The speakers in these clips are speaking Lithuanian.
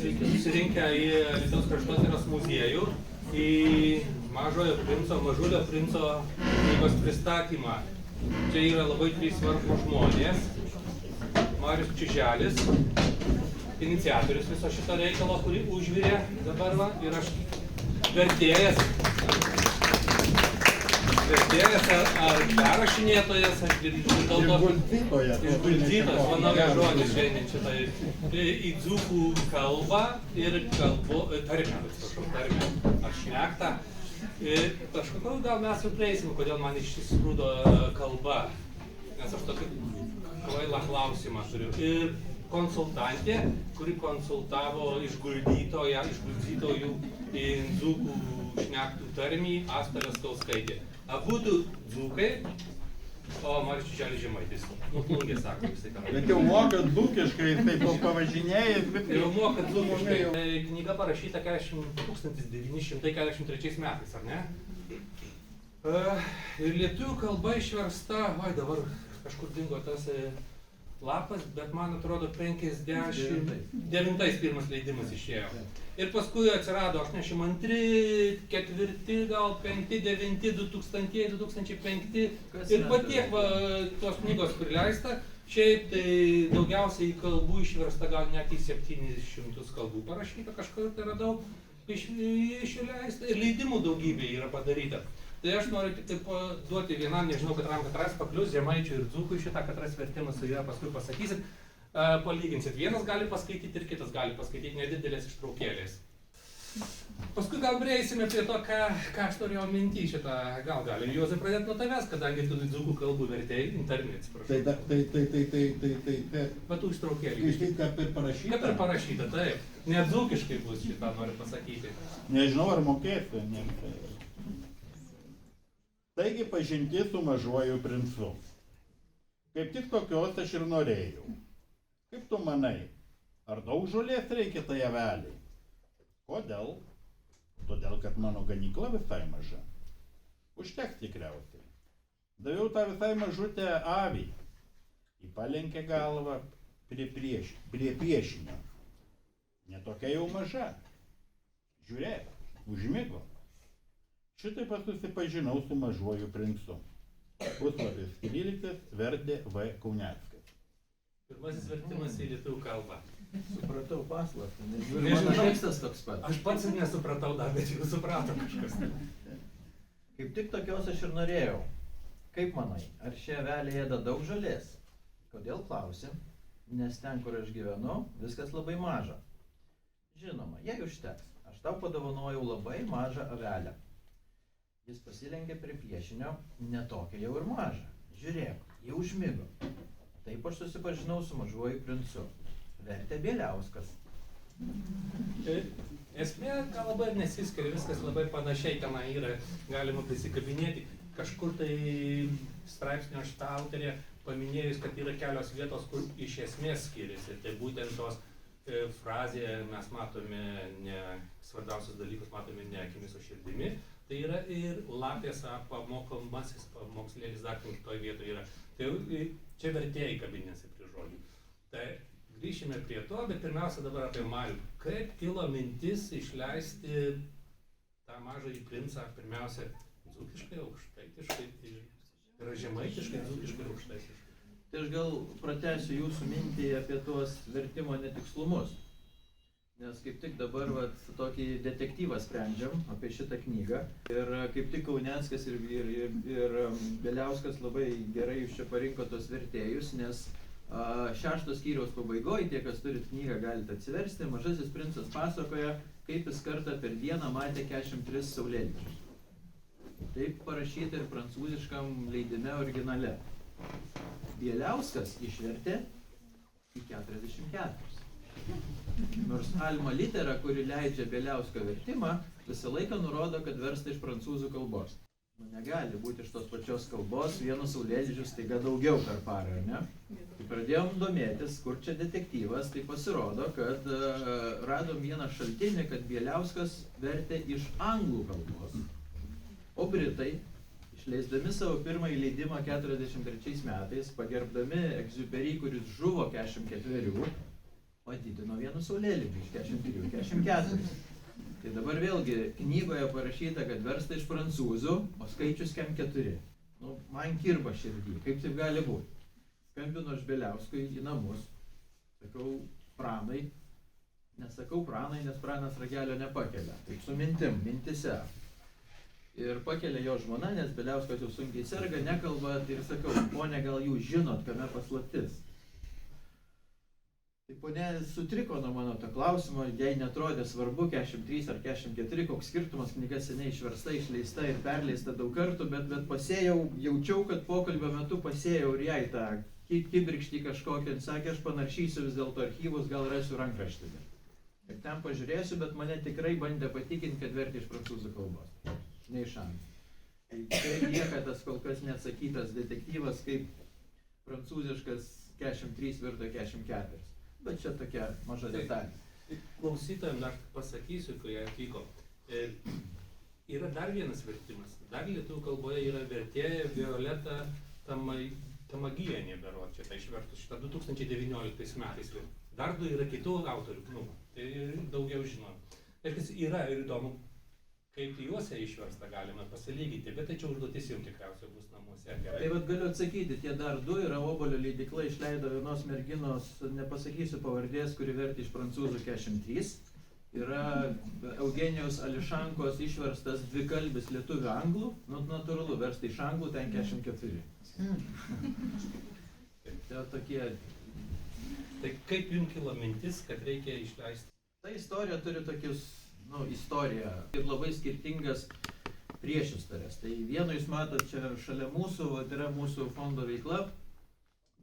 sveiki susirinkę į Alytaus kraštotyros muziejų, į Mažulio princo knygos pristatymą. Čia yra labai trys svarbus žmonės. Marius Čiželis, iniciatorius viso šito reikalo, kurį užvirė dabar va, ir aš vertėjas ar perrašinėtojas, aš išguldytojas, manau, žodis šiandien šitai į dzūkų kalbą ir tarmę ar šnektą. Kažkokiu gal mes jau prieisim, kodėl man išsisprūdo kalba, nes aš tokį kvailą klausimą turiu. Ir konsultantė, kuri konsultavo išguldytojų į dzūkų šnektų tarmį, Asta Leskauskaitė. Abudu dzūkai, o Marius Čiželis žemaitis. Plungė sako visai ką. Bet jau mokat dzūkiškai, taip pavažinėjai. Jau mokat dzūkiškai. Knyga parašyta 1943 metais, ar ne? Ir lietuvių kalba išversta, dabar kažkur dingo tas lapas, bet man atrodo 59 pirmas leidimas išėjo. Ir paskui atsirado 82, 4, gal 5, 9, 2000, 2005 ir patiek tos knygos prileista. Šiaip tai daugiausiai kalbų išversta, gal net į 700 kalbų parašyta, kažkur tai radau išleista ir leidimų daugybė yra padaryta. Tai aš noriu tik taip duoti vienam, nežinau, katras paklius, žemaičių ir dzūkui šitą, katras vertimas su juo paskui pasakysit, palyginsit. Vienas gali paskaityti ir kitas gali paskaityti nedidelės ištraukėlės. Paskui gal prieisime prie to, ką aš turėjau minty šitą, gal galim Juozai pradėti nuo tavęs, kadangi tu dzūkų kalbų vertėjai, internet, atsiprašau. Tai. Bet tų ištraukėlių. Kaip ir parašyta? Kaip ir parašyta, taip. Net dzūkiškai bus šitą, noriu pasakyti. Nežinau, ar mokėsiu. Taigi pažintis su Mažuoju princu. Kaip tik tokios aš ir norėjau. Kaip tu manai, ar daug žolės reikia tai aveliai? Kodėl? Todėl, kad mano ganykla visai maža. Užteks tikriausiai. Daviau tą visai mažutę avį. Ji palenkė galvą prie piešinio. Netokia jau maža. Žiūrėk, užmigo. Šitaip aš susipažinau su Mažuoju princu. Puslapis 13, vertė V. Kauneckas. Pirmasis vertimas į lietuvių kalbą. Supratau paslaptį, mano tekstas toks pat. Aš pats nesupratau dar, bet jau suprato kažkas. Kaip tik tokios aš ir norėjau. Kaip manai, ar šie aveliai ėda daug žolės? Kodėl klausi? Nes ten, kur aš gyvenu, viskas labai maža. Žinoma, jei užteks, aš tau padovanojau labai mažą avelę. Jis pasilenkė prie piešinio, netokia jau ir maža. Žiūrėk, jau užmigo. Taip aš susipažinau su Mažuoju princu. Vertė Bieliauskas. Esmė gal labai nesiskiria, viskas labai panašiai ten yra, galima prisikabinėti. Kažkur tai straipsnio šitą autorė paminėjus, kad yra kelios vietos, kur iš esmės skiriasi. Tai būtent tos frazėje mes matome ne svarbiausius dalykus, matome ne akimis, o širdimi. Tai yra ir lapės pamokomasis pamokslėlis dar kitoj vietoje yra. Tai čia vertėjai kabinėsi prie žodžių. Tai grįšime prie to, bet pirmiausia dabar apie Marių. Kaip kilo mintis išleisti tą Mažąjį princą, pirmiausia, dzūkiškai, aukštaitiškai, tai yra žemaitiškai, dzūkiškai, aukštaitiškai. Tai aš gal pratęsiu jūsų mintį apie tuos vertimo netikslumus. Nes kaip tik dabar tokį detektyvą sprendžiam apie šitą knygą. Ir kaip tik Kauneckas ir Bieliauskas labai gerai jūs čia parinko tos vertėjus, nes 6 skyriaus pabaigoje, tie, kas turit knygą, galite atsiversti. Mažasis princas pasakoja, kaip jis kartą per dieną matė 43 saulėlydžius. Taip parašyta ir prancūziškam leidime originale. Bieliauskas išvertė į 44. Nors Alma Litera, kuri leidžia Bieliausko vertimą, visą laiką nurodo, kad versta iš prancūzų kalbos. Negali būti iš tos pačios kalbos vienu saulėlydžiu staiga daugiau per parą, ar ne? Kai pradėjom domėtis, kur čia detektyvas, tai pasirodo, kad radom vieną šaltinį, kad Bieliauskas vertė iš anglų kalbos. O Britai, išleisdami savo pirmąjį leidimą 43 metais, pagerbdami Egziuperį, kuris žuvo 44, padidino vienu saulėlygiu iš 43 į 44. Tai dabar vėlgi knygoje parašyta, kad versta iš prancūzų, o skaičius kem 4. Nu, man kirba širdį, kaip taip gali būti. Skambinu aš Bieliauskui į namus, sakau Pranai, nesakau Pranai, nes Pranas ragelio nepakelia, taip su mintise. Ir pakelia jo žmona, nes Bieliauskas jau sunkiai serga, nekalba, ir sakau, ponė, gal jūs žinot, kame paslaptis. Tai ponė sutriko nuo mano to klausimo, jai netrodė svarbu 43 ar 44, koks skirtumas, knyga seniai išversta, išleista ir perleista daug kartų, bet pasėjau, jaučiau, kad pokalbio metu pasėjau ir jai tą kibirkštį kažkokią, sakė, aš panaršysiu vis dėlto archyvus, gal rasiu rankraštį. Ir ten pažiūrėsiu, bet mane tikrai bandė patikinti, kad vertė iš prancūzų kalbos. Nei šansų. Tai lieka tas kol kas neatsakytas detektyvas, kaip prancūziškas 43 virto 44. Bet čia tokia maža detalė. Klausytojams dar pasakysiu, kai atvyko. Yra dar vienas vertimas. Dar lietuvių kalboje yra vertėja Violeta Tamagienė, berods, čia išvertus šitą 2019 metais. Dar du yra kitų autorių, tai daugiau žinoma. Yra ir įdomu, kaip juose išversta galima pasilyginti, bet tai čia užduotis jums tikriausiai bus namuose. Tai vat galiu atsakyti, tie dar du yra Obolio leidykla, išleido vienos merginos, nepasakysiu pavardės, kuri vertė iš prancūzų 43. Yra Eugenijaus Ališankos išverstas dvikalbis lietuvių anglų, natūralu, versta iš anglų, ten 44. Tai tokie... Tai kaip jums kilo mintis, kad reikia išleisti? Ta istorija turi tokius, istoriją ir labai skirtingas priešistorės. Tai vienu jūs matot čia šalia mūsų, tai yra mūsų fondo veikla.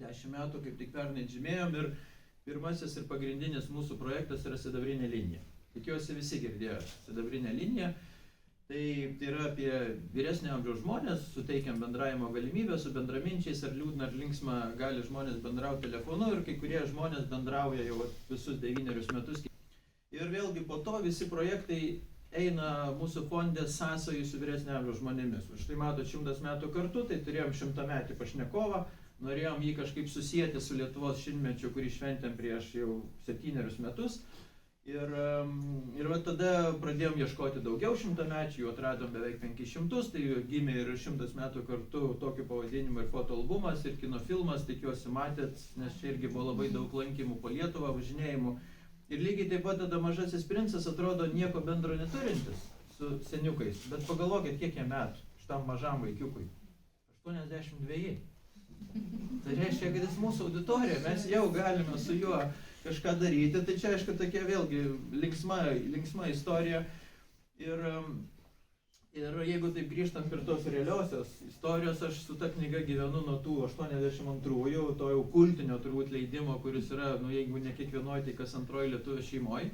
10 metų kaip tik pernai žymėjom ir pirmasis ir pagrindinis mūsų projektas yra Sidabrinė linija. Tikiuosi visi girdėjo Sidabrinę liniją. Tai yra apie vyresnio amžiaus žmonės, suteikiam bendravimo galimybę su bendraminčiais, ar liūdna, ar linksma gali žmonės bendrauti telefonu ir kai kurie žmonės bendrauja jau visus 9 metus. Ir vėlgi po to visi projektai eina mūsų fonde sąsajų su vyresnio amžiaus žmonėmis. Štai matot 100 metų kartu, tai turėjom 100-metį pašnekovą, norėjom jį kažkaip susijęti su Lietuvos šimtmečiu, kurį šventėm prieš jau 7 metus. Ir va tada pradėjom ieškoti daugiau 100-mečių, jų atradom beveik 500, tai gimė ir 100 metų kartu tokiu pavadinimu ir fotoalbumas, ir kinofilmas, tikiuosi matėt, nes čia irgi buvo labai daug lankymų po Lietuvą, važinėjimų. Ir lygiai taip pat tada Mažasis princas atrodo nieko bendro neturintis su seniukais, bet pagalvokit, kiek jie metų šitam mažam vaikiukui. 82. Tai reiškia, kad jis mūsų auditorija, mes jau galime su juo kažką daryti, tai čia aišku tokia vėlgi linksma istorija. Ir jeigu taip grįžtant prie tos realiosios istorijos, aš su ta knyga gyvenu nuo tų 82-ųjų, to jau kultinio turbūt leidimo, kuris yra, jeigu ne kiekvienoje, tai kas antroji lietuvių šeimoje.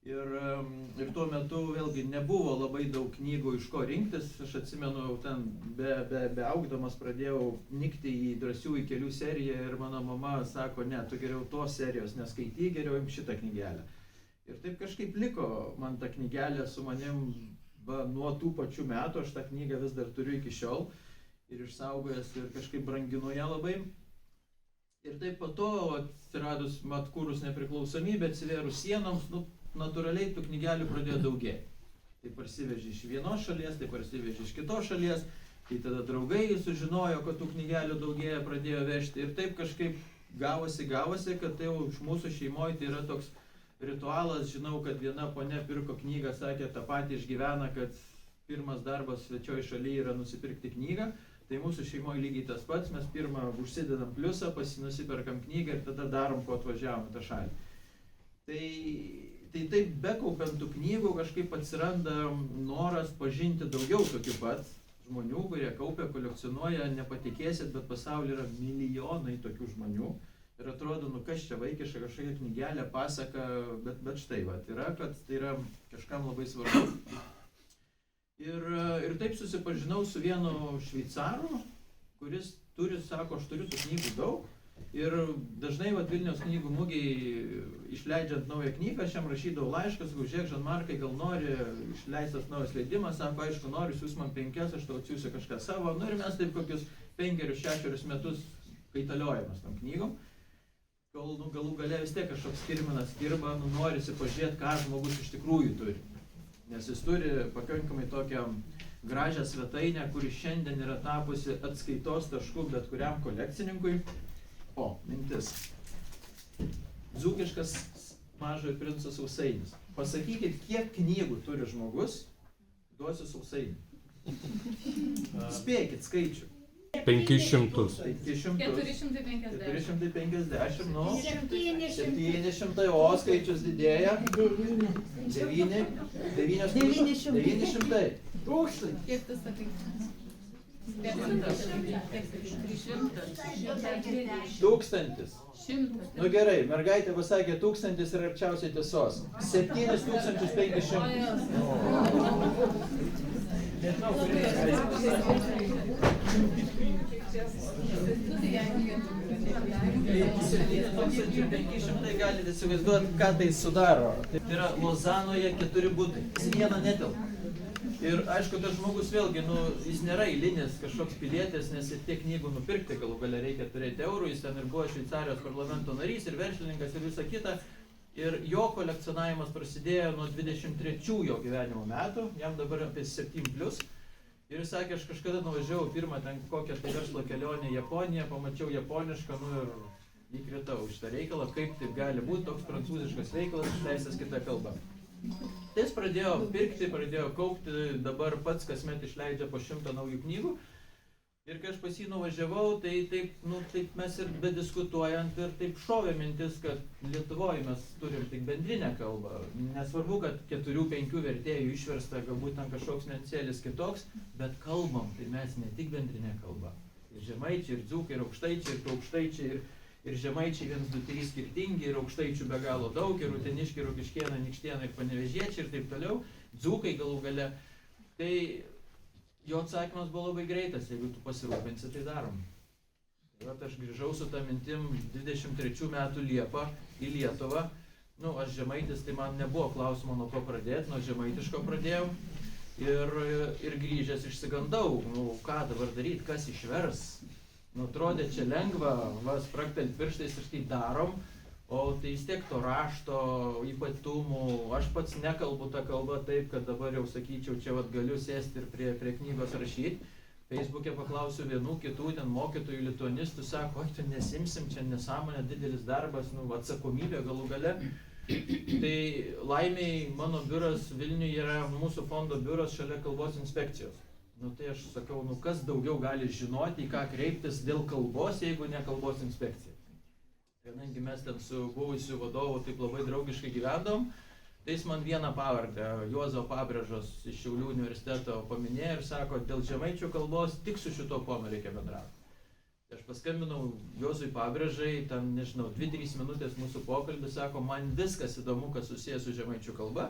Ir tuo metu vėlgi nebuvo labai daug knygų iš ko rinktis. Aš atsimenu, ten beaugdamas pradėjau nikti į Drąsiųjų kelių seriją ir mano mama sako, ne, tu geriau tos serijos neskaityk, geriau imk šitą knygelę. Ir taip kažkaip liko man ta knygelė su manim nuo tų pačių metų, aš tą knygą vis dar turiu iki šiol ir išsaugojęs ir kažkaip branginu ją labai. Ir taip po to atsiradus atkūrus nepriklausomybę, atsivėrus sienoms, natūraliai tų knygelių pradėjo daugėti. Tai parsivežė iš vienos šalies, tai parsivežė iš kitos šalies, tai tada draugai sužinojo, kad tų knygelių daugėja, pradėjo vežti. Ir taip kažkaip gavosi, kad tai jau iš mūsų šeimoje tai yra toks ritualas. Žinau, kad viena ponia pirko knygą, sakė, tą patį išgyvena, kad pirmas darbas svečioj šalyje yra nusipirkti knygą. Tai mūsų šeimoje lygiai tas pats, mes pirmą užsidedam pliusą, nusiperkam knygą ir tada darom, ko atvažiavom į tą šalį. Tai taip bekaupiant tų knygų kažkaip atsiranda noras pažinti daugiau tokių pat žmonių, kurie kaupia, kolekcionuoja, nepatikėsit, bet pasaulyje yra milijonai tokių žmonių. Ir atrodo, kas čia vaikiška, kažkokia knygelė, pasaka, bet štai yra, kad tai yra kažkam labai svarbu. Ir taip susipažinau su vienu šveicaru, kuris sako, aš turiu tų knygų daug. Ir dažnai Vilniaus knygų mugėje išleidžiant naują knygą, aš jam rašydavau laišką, sakau, žiūrėk, Žanmarkai, gal nori išleistas naujas leidimas, sako, aišku, noriu, siūs man 5, aš tau atsiųsiu kažką savo. Ir mes taip kokius 5-6 metus kaitaliojamės tam knygom. kol galų gale vis tiek kažkoks kirminas kirba, norisi pažiūrėti, ką žmogus iš tikrųjų turi. Nes jis turi pakankamai tokią gražią svetainę, kuri šiandien yra tapusi atskaitos tašku bet kuriam kolekcininkui. O, mintis. Dzūkiškas Mažojo princo sausainis. Pasakykit, kiek knygų turi žmogus, duosiu sausainį. Spėkit skaičių. 500. 450, 450. nu, 700, o skaičius didėja. 900. Tūkstantis. Kiek tu sakai? 1000. 100. Nu gerai, mergaitė pasakė 1000 ir arčiausiai tiesos. 7500. Nežinau, kurie 7500 galite įsivaizduoti, ką tai sudaro. Tai yra Lozanoje 4 butai. Viena netelpa. Ir aišku, tas žmogus vėlgi, nu, jis nėra eilinis kažkoks pilietis, nes ir tiek knygų nupirkti galų galia reikia turėti eurų, jis ten ir buvo Šveicarijos parlamento narys, ir verslininkas, ir visa kita. Ir jo kolekcionavimas prasidėjo nuo 23 jo gyvenimo metų, jam dabar apie 7+. Ir jis sakė, aš kažkada nuvažiavau pirmą ten kokią tai verslo kelionę į Japoniją, pamačiau japonišką, nu ir įkritau šitą reikalą, kaip taip gali būti, toks prancūziškas reikalas, išleistas kita kalba. Tai jis pradėjo pirkti, pradėjo kaupti, dabar pats kasmet išleidžia po 100 naujų knygų. Ir kai aš pas jį nuvažiavau, tai taip mes ir bediskutuojant ir taip šovė mintis, kad Lietuvoje mes turim tik bendrinę kalbą. Nesvarbu, kad 4-5 vertėjų išversta, galbūt ten kažkoks nencėlis kitoks, bet kalbam, tai mes ne tik bendrinę kalbą. Ir žemaičiai, ir dzūkai, ir aukštaičiai, ir aukštaičiai, ir žemaičiai 1, 2, 3 skirtingi, ir aukštaičių be galo daug, ir uteniškiai, Rokiškėnai, Anykštėnai, ir Panevėžiečiai, ir taip toliau, dzūkai galų gale. Tai jo atsakymas buvo labai greitas, jeigu tu pasirūpinsi, tai darom. Tai vat aš grįžau su tą mintim 23 metų Liepą į Lietuvą. Nu, aš žemaitis, tai man nebuvo klausimo nuo ko pradėti, nuo žemaitiško pradėjau. Ir grįžęs išsigandau, nu, ką dabar daryti, kas išvers. Nu, atrodė čia lengva, spraktelt pirštais ir tai darom, o tai vis tiek to rašto ypatumų, aš pats nekalbu tą kalbą taip, kad dabar jau sakyčiau, čia vat galiu sėsti ir prie knygos rašyti. Facebook'e paklausiu vienų, kitų, ten mokytojų, lituanistų, sako, oi, tu nesimsim, čia nesąmonė, didelis darbas, nu, atsakomybė galų gale. Tai laimiai mano biuras Vilniuje yra mūsų fondo biuras šalia kalbos inspekcijos. Nu tai aš sakau, nu kas daugiau gali žinoti, į ką kreiptis dėl kalbos, jeigu ne kalbos inspekcija. Kadangi mes ten su buvusiu vadovu taip labai draugiškai gyvendom, tai jis man vieną pavardę, Juozo Pabrėžos iš Šiaulių universiteto paminėjo ir sako, dėl žemaičių kalbos tik su šito ponu reikia bendrauti. Tai aš paskambinau Juozui Pabrėžai, ten nežinau, 2-3 minutės mūsų pokalbis, sako, man viskas įdomu, kas susijęs su žemaičių kalba,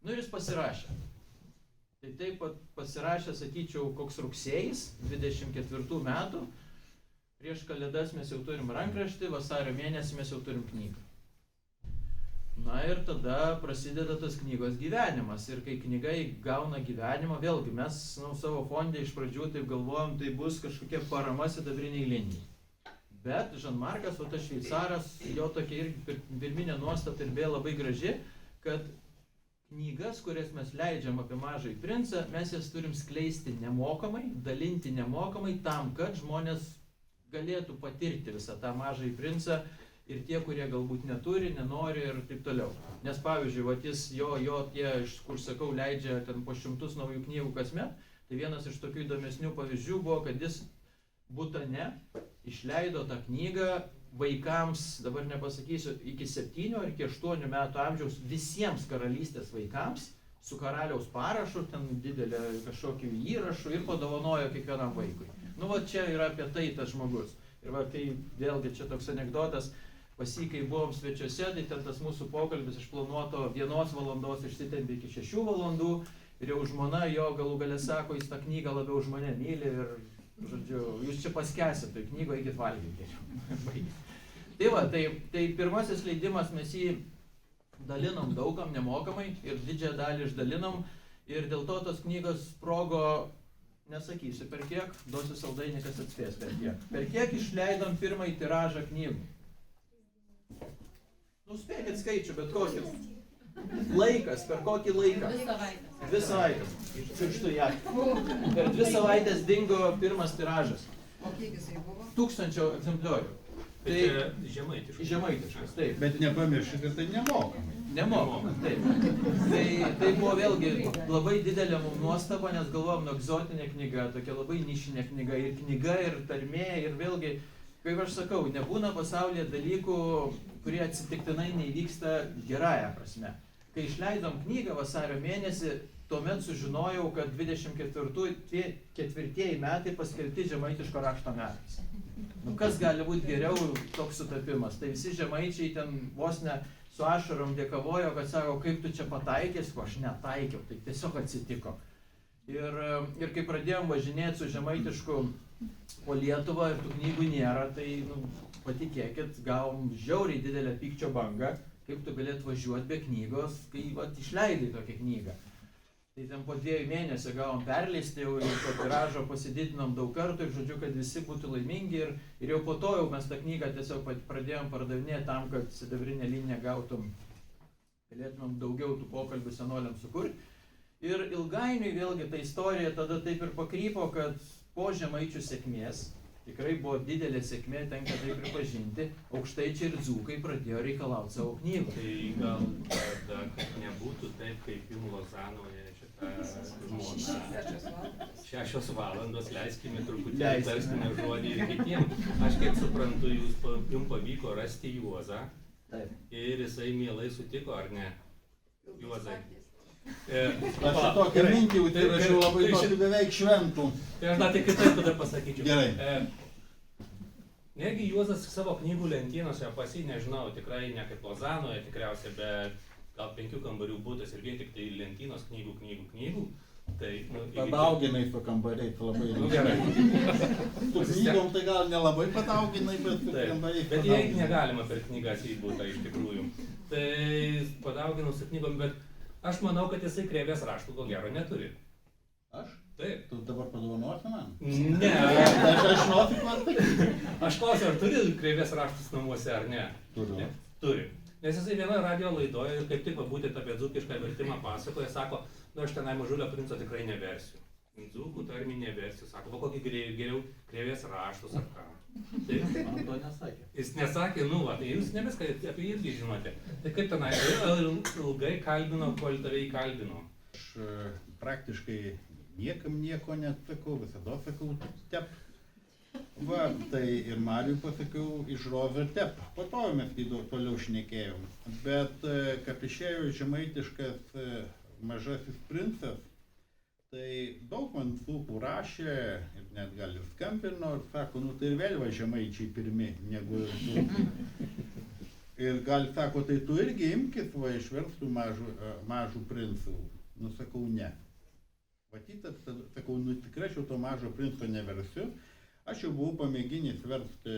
nu ir jis pasirašė. Tai taip pat pasirašė, sakyčiau, koks rugsėjis 24 metų, prieš Kalėdas mes jau turim rankraštį, vasario mėnesį mes jau turim knygą. Na ir tada prasideda tas knygos gyvenimas ir kai knyga gauna gyvenimą, vėlgi mes savo fonde iš pradžių taip galvojom, tai bus kažkokia parama sidabriniai linijai. Bet Žan-Markas, o tas šveicaras, jo tokia irgi pirminė nuostata ir beje labai graži, kad knygas, kurias mes leidžiam apie Mažąjį princą, mes jas turim skleisti nemokamai, dalinti nemokamai tam, kad žmonės galėtų patirti visą tą Mažąjį princą ir tie, kurie galbūt neturi, nenori ir taip toliau. Nes pavyzdžiui, vat jis, jo tie, kur sakau, leidžia ten po 100 naujų knygų kasmet, tai vienas iš tokių įdomesnių pavyzdžių buvo, kad jis Butane išleido tą knygą vaikams, dabar nepasakysiu, iki 7 ar iki 8 metų amžiaus visiems karalystės vaikams su karaliaus parašu, ten didelė kažkokiu įrašu ir padovanojo kiekvienam vaikui. Nu, va čia yra apie tai tas žmogus. Ir va, tai vėlgi čia toks anekdotas, pas jį, kai buvom svečiuose, tai ten tas mūsų pokalbis iš planuoto 1 valandos išsitempė iki 6 valandų ir jau žmona jo galų gale sako, jis tą knygą labiau už mane myli ir žodžiu, jūs čia paskęsit, tai knygo eikit valgyti. Tai va, tai pirmasis leidimas mes jį dalinom daugam nemokamai ir didžiąją dalį išdalinom ir dėl to tos knygos sprogo, nesakysiu per kiek, duosiu saldainį, kas atspės per kiek. Per kiek išleidom pirmąjį tiražą knygų. Nuspėkit skaičių, bet kokį. Laikas, per kokį laiką? 2 savaitės. Pirštų ją. Per 2 savaitės dingo pirmas tiražas. O kiek jisai buvo? 1000 egzempliorių. Tai Tai žemaitiškas. žemaitiškas, taip. Bet nepamirškite, tai nemokamai. Nemokamai, taip. Tai buvo vėlgi labai didelė mums nuostaba, nes galvojom, nu, egzotinė knyga, tokia labai nišinė knyga, ir tarmė, ir vėlgi, kaip aš sakau, nebūna pasaulyje dalykų, kurie atsitiktinai neįvyksta gerąją prasme. Kai išleidom knygą vasario mėnesį, tuomet sužinojau, kad 24 metai paskelbti žemaitiško rašto metais. Nu, kas gali būti geriau toks sutapimas? Tai visi žemaičiai ten vos ne su ašarom dėkavojo, kad sako, kaip tu čia pataikės, ko aš netaikiau, tai tiesiog atsitiko. Ir kai pradėjom važinėti su žemaitišku po Lietuvą ir tų knygų nėra, tai patikėkit, gavom žiauriai didelę pykčio bangą, kaip tu galėt važiuoti be knygos, kai išleidai tokią knygą. Tai ten po 2 mėnesių gavom perleisti, jau to tiražo pasididinom daug kartų ir žodžiu, kad visi būtų laimingi ir jau po to jau mes tą knygą tiesiog pradėjom pardavinėti tam, kad sidabrinę liniją gautum, galėtumėm daugiau tų pokalbių senoliam sukurti. Ir ilgainiui vėlgi ta istorija tada taip ir pakrypo, kad po žemaičių sėkmės, tikrai buvo didelė sėkmė, tenka tai pripažinti, aukštaičiai ir dzūkai pradėjo reikalauti savo knygų. Tai gal tada, kad nebūtų taip, kaip jums Lozanoje žmona. 6 valandos, leiskime truputį tarstinę žodį ir kitiems. Aš kiek suprantu, jums pavyko rasti Juozą. Taip. Ir jisai mielai sutiko, ar ne? Juozai. Aš tokią mintį užsirašiau labai tokį beveik šventų. Tai aš dar tik kitaip tada pasakyčiau. Gerai. Negi Juozas savo knygų lentynose pas jį, nežinau, tikrai ne kaip Lozanoje tikriausiai, bet gal 5 kambarių būtas ir vien tik tai lentynos knygų. Tai, Padauginai su kambariais labai gerai. Su knygom tai gal nelabai padauginai, bet su kambariais bet jei negalima per knygas į būtą iš tikrųjų. Tai padauginau su knygom, bet aš manau, kad jisai krėvės raštų ko gero neturi. Aš? Taip. Tu dabar padovanosi man? Ne. Aš noriu pasakyti. Aš klausiu, ar turi krėvės raštus namuose ar ne? Turiu. Turi. Nes jisai vienoje radio laidoje, kaip tik būtent apie dzūkišką vertimą pasakoja, sako, nu aš tenai Mažulio princo tikrai neversiu. Dzūkų tarmį neversiu, sako, o kokį geriau krėvės raštus ar ką. Taip, man to nesakė. Jis nesakė, nu va, tai jūs ne viską apie jį irgi žinote. Tai kaip tenai, ilgai kalbino, kol tave įkalbino? Aš praktiškai niekam nieko neatsakau, visada sakau tep. Va, tai ir Mariui pasakiau iš Rozo tep. Po to mes toliau šnekėjom. Bet kad išėjo žemaitiškas Mažasis princas, tai daug man dzūkų rašė ir net gal ir skambino ir sako, nu tai ir vėl va žemaičiai pirmi negu dzūkai. Ir gal sako, tai tu irgi imkis va išverstų mažų princų. Nu sakau, ne. Matytas, sakau, nu tikrai aš jau to Mažo princo neversiu. Aš jau buvau pamėginęs versti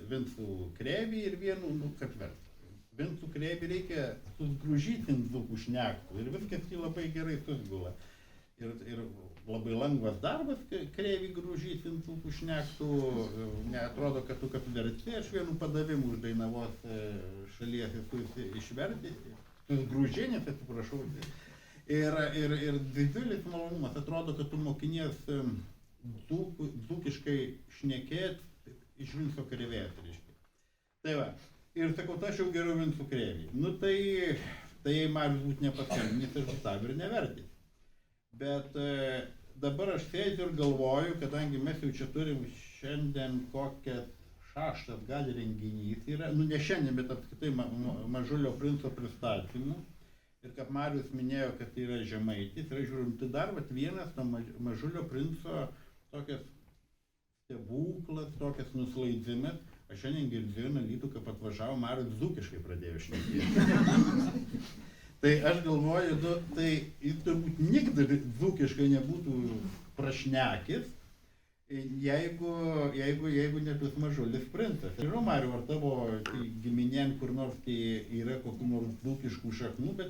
Vincų Krėvį ir vienu, nu kad versti. Vincų Krėvį reikia susgrūžytinti dzūkų šnektų ir viskas jį labai gerai susgula. Ir labai lengvas darbas Krėvį grūžytinti dzūkų šnektų. Neatrodo, kad tu kad verti, aš vienu padavimu iš Dainavos šalies esu išverti, susgrūžinės, atsiprašau. Ir didžiulis malonumas, atrodo, kad tu mokinies dzūkiškai šnekėt iš Vinco Krėvės, reiškia. Tai va, ir sakau, aš jau geriau Vincų Krėvį. Nu tai jei Marius būtų nepaskambinęs, aš būtų ir nevertęs. Bet dabar aš sėdžiu ir galvoju, kadangi mes jau čia turim šiandien kokias 6 gal renginys yra, nu ne šiandien, bet apskritai Mažulio princo pristatymų. Ir kaip Marius minėjo, kad tai yra žemaitis, ir aš žiūrim, tai dar vienas Mažulio princo tokias stebuklas, tokias nuslaidimas. Aš šiandien girdžiu Alytų, kaip atvažiavo Marius dzūkiškai pradėjo šnekėti. Tai aš galvoju, tai jis turbūt niekada dzūkiškai nebūtų prašnekęs, jeigu ne tas Mažulis princas. Žinau, Mariu, ar tavo giminėn kur nors yra kokių nors dzūkiškų šaknų, bet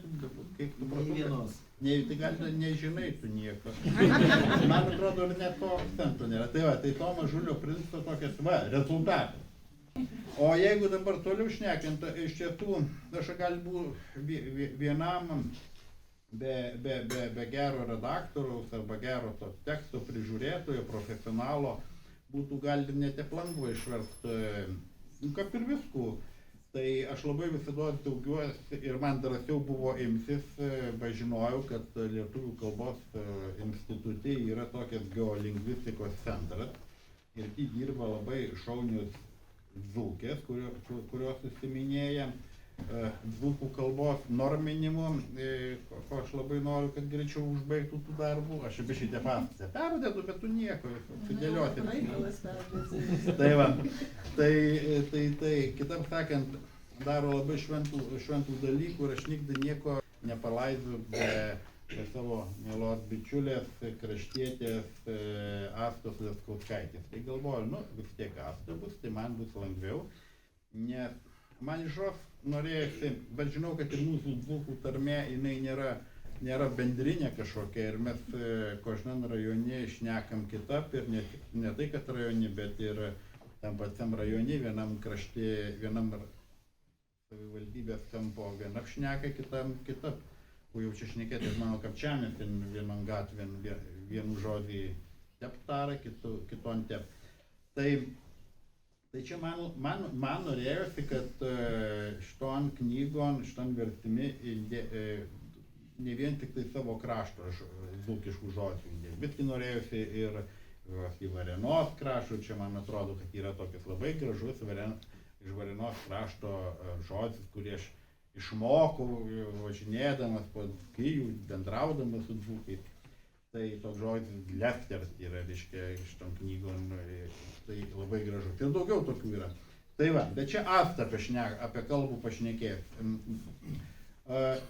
kaip tu prašau? Tai gal nežinai tu nieko. Man atrodo, ir net to akcento nėra. Tai va, tai to Mažulio princo tokias, va, rezultatas. O jeigu dabar toliau šnekint, iš tiesų, aš galbūt vienam be gero redaktoriaus arba gero to teksto prižiūrėtojo, profesionalo, būtų gal net lengva išversti, kaip ir viskų. Tai aš labai visada džiaugiuosi ir man drąsiau buvo imtis, žinojau, kad Lietuvių kalbos institute yra tokias geolingvistikos centras ir jį dirba labai šaunius dzūkės, kurios užsiminėja dzūkų kalbos norminimu, ko aš labai noriu, kad greičiau užbaigtų tų darbų. Aš apie šitą pastatę perdedu, bet tu nieko, sudėlioti. Tai va, tai kitaip sakant, daro labai šventų dalykų ir aš nikdy nieko nepalaidžiu be savo mielos bičiulės, kraštietės Astos Leskauskaitės. Tai galvoju, vis tiek Asta bus, tai man bus lengviau, nes man iš jos norėjusi, bet žinau, kad ir mūsų dzūkų tarmė, jinai nėra bendrinė kažkokia ir mes Kožnan rajone šnekam kitap ir ne tai, kad rajone, bet ir tam pačiam rajone, vienam krašte, vienam savivaldybės kampo vienam šneka, kitam kitap. Ko jau čia šnekėti, mano Kapčiamis, vienam gatvėn vienu žodį tep tara, kiton tep. Tai čia man norėjosi, kad šiton knygon, šiton vertimi ne vien tik tai savo krašto dzūkiškų žodžių įdėti, bet norėjosi ir į Varėnos krašto, čia man atrodo, kad yra tokias labai gražus iš Varėnos krašto žodžius, kurį aš išmokau, važinėdamas po Kijų, bendraudamas su dzūkais. Tai toks žodis lefters yra, reiškia, iš tom knygom, tai labai gražu. Ir daugiau tokių yra. Tai va, bet čia Asta apie kalbų pašnekės.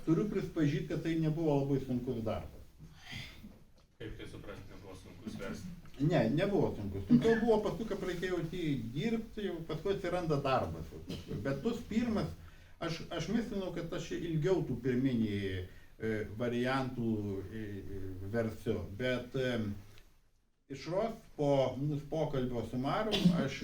Turiu prispažyti, kad tai nebuvo labai sunkus darbas. Kaip tai suprasti, nebuvo sunkus versti? Ne, nebuvo sunkus. Sunkiau buvo paskui, kad reikėjo dirbti, paskui atsiranda darbas. Bet tus pirmas, aš mislinau, kad aš ilgiau tų pirminį variantų versiu, bet iš ros po mūsų pokalbio su Marium aš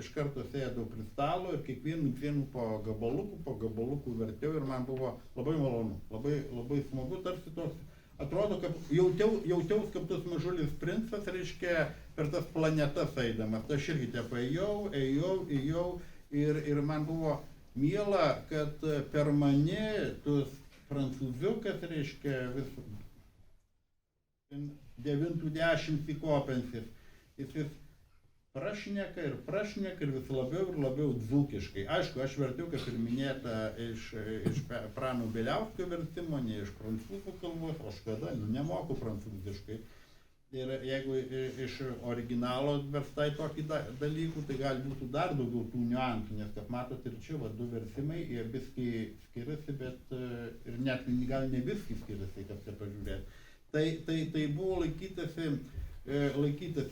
iš karto sėdau prie stalo ir kiekvienu po gabalukų vertiau ir man buvo labai malonu, labai smagu, tarsi toks, atrodo, kad jautiaus kaip tas mažulis princas, reiškia, per tas planetas eidamas. Aš irgi taip ėjau ir man buvo miela, kad per mane tus prancūziukas, reiškia, vis 90 įkopensis, jis prašneka ir vis labiau dzūkiškai. Aišku, aš vertiu, kaip ir minėta, iš Prano Bieliausko vertimo, ne iš prancūzų kalbos, aš kada, nemoku prancūziškai. Ir jeigu iš originalo verstai tokį dalykų, tai gali būti dar daugiau tų niuansų, nes, kaip matot, ir čia du vertimai, jie viski skiriasi, bet ir net gal ne viski skiriasi, kaip čia pažiūrėti. Tai buvo laikytasi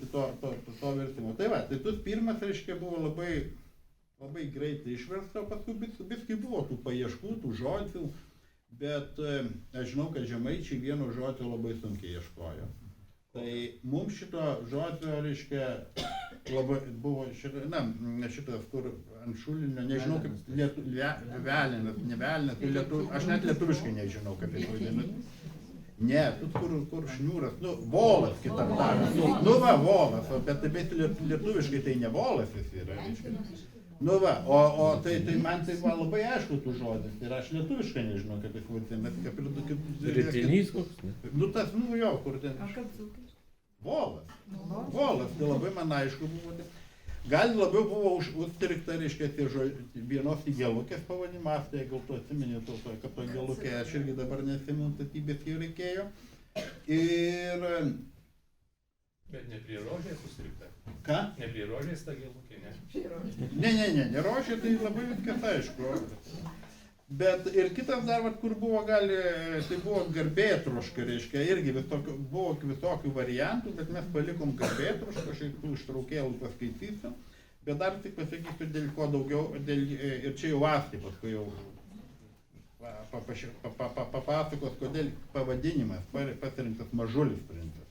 to vertimo. Tai va, tai tas pirmas, reiškia, buvo labai greitai išversta, paskui viski buvo tų paieškų, tų žodžių, bet aš žinau, kad žemaičiai vieno žodžio labai sunkiai ieškojo. Tai mums šito žodžio, reiškia, labai buvo šitas, kur ant šulinio, nežinau kaip, velinas, ne velinas, aš net lietuviškai nežinau, kaip jis vadinasi. Ne, kur šniūras, volas kitam tariant, volas, bet lietuviškai tai ne volas jis yra, reiškia. O tai man tai buvo labai aišku tų žodis ir aš lietuviškai nežinau, kaip jis vadinasi, kaip ir... Ritinys koks? Tas, jo, kur ten... O kaip dzūkiškai? Volas, tai labai man aišku buvo. Gal labiau buvo užstrikta, reiškia, vienos įgelukės pavadimas, tai gal tu atsimeni, kad to įgelukė, aš irgi dabar nesimenu, statybės jau reikėjo. Ir... Bet ne prie rožės sustrikta. Ką? Ne prie rožės ta gelukė, ne? Ne rožė, tai labai viskas aišku. Bet ir kitas dar, kur buvo tai buvo garbėtruška, reiškia, irgi buvo visokių variantų, bet mes palikom garbėtrušką, aš tų ištraukėlų paskaitysiu, bet dar tik pasakysiu, dėl ko daugiau, ir čia jau Asti paskui jau papasakos, kodėl pavadinimas pasirinktas Mažulis princas.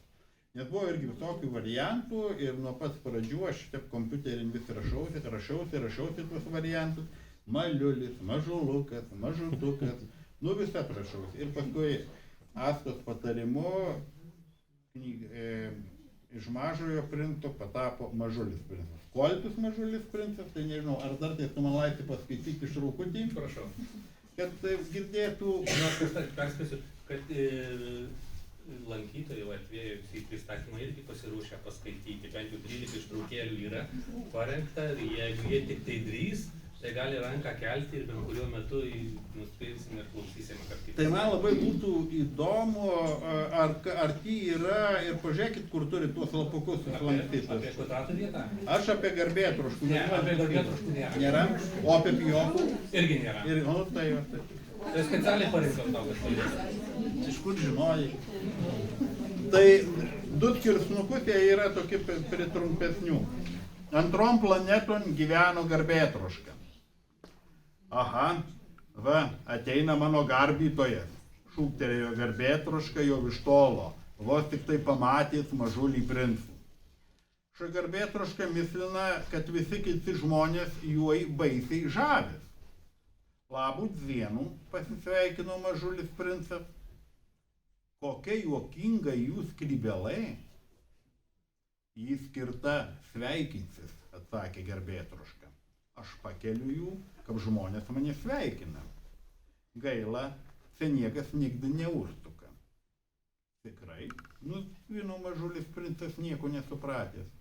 Nes buvo irgi visokių variantų ir nuo pats pradžių aš taip kompiuterin vis rašausi tuos variantus. Maliulis, mažulukas, mažutukas, nu visą rašausi. Ir paskui Astos patarimu iš mažojo princo patapo Mažulis princas. Kolpis Mažulis princas, tai nežinau, ar dar tai tu man leisti paskaityti išraukutį? Prašau. Kad girdėtų... Perspėsiu, kad lankytojai atvėjus į pristatymą irgi pasiruošę paskaityti, bent jau 13 ištraukėlių yra parengta ir jeigu jie tik tai drįs, tai gali ranką kelti ir bet kuriuo metu nuspėsim ir klausysime kartu. Tai man labai būtų įdomu, ar tai yra, ir pažiūrėkit, kur turi tuos lapukus susilankstytus. Apie kvadratų vietą? Aš apie garbėtroškų. Ne, apie garbėtroškų nėra. Nėra? O apie pijokų? Irgi nėra. Ir, nu, tai. Tai specialiai parinkau tau, kad pažiūrės. Iš kur žinojai? Tai du skirsnukus jie yra tokie pritrumpesnių. Antrom planeton gyveno garbėtroška. Aha, va, ateina mano garbytojas, šūktelėjo garbėtroška jau iš tolo, vos tik tai pamatys Mažulį princų. Ša garbėtroška mislina, kad visi kiti žmonės juo baisiai žavės. Labų dienų, pasisveikino Mažulis princas. Kokia juokinga jūs skrybelė. Jį skirta sveikinsis, atsakė garbėtroška. Aš pakeliu jų, kaip žmonės mane sveikina. Gaila, čia niekas nikdy neužtuka. Tikrai, nusvino Mažulis princas nieko nesupratęs.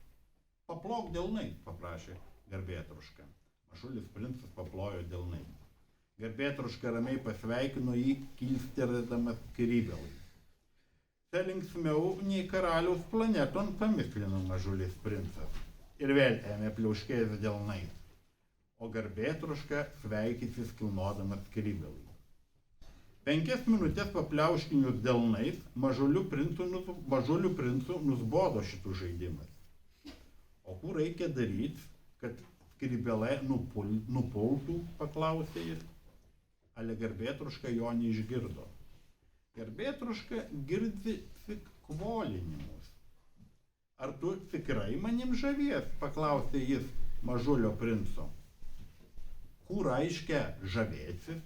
Paplok delnais, paprašė garbėtroška. Mažulis princas paplojo delnais. Garbėtroška ramiai pasveikino jį, kilstelėdamas skrybelai. Čia linksmiau nei karaliaus planeton, pamislino Mažulis princas. Ir vėl ėmė pliauškės delnais. O garbėtroška sveikysis kilnodamas skrybelai. 5 minutės papliauškinius delnais Mažuliu princu nusbodo šitų žaidimas. O kur reikia daryti, kad skrybelė nupultų, paklausė jis. Ale garbėtroška jo neišgirdo. Garbėtroška girdi tik kvolinimus. Ar tu tikrai manim žavies, paklausė jis Mažulio princo. Kur reiškia žavėsis?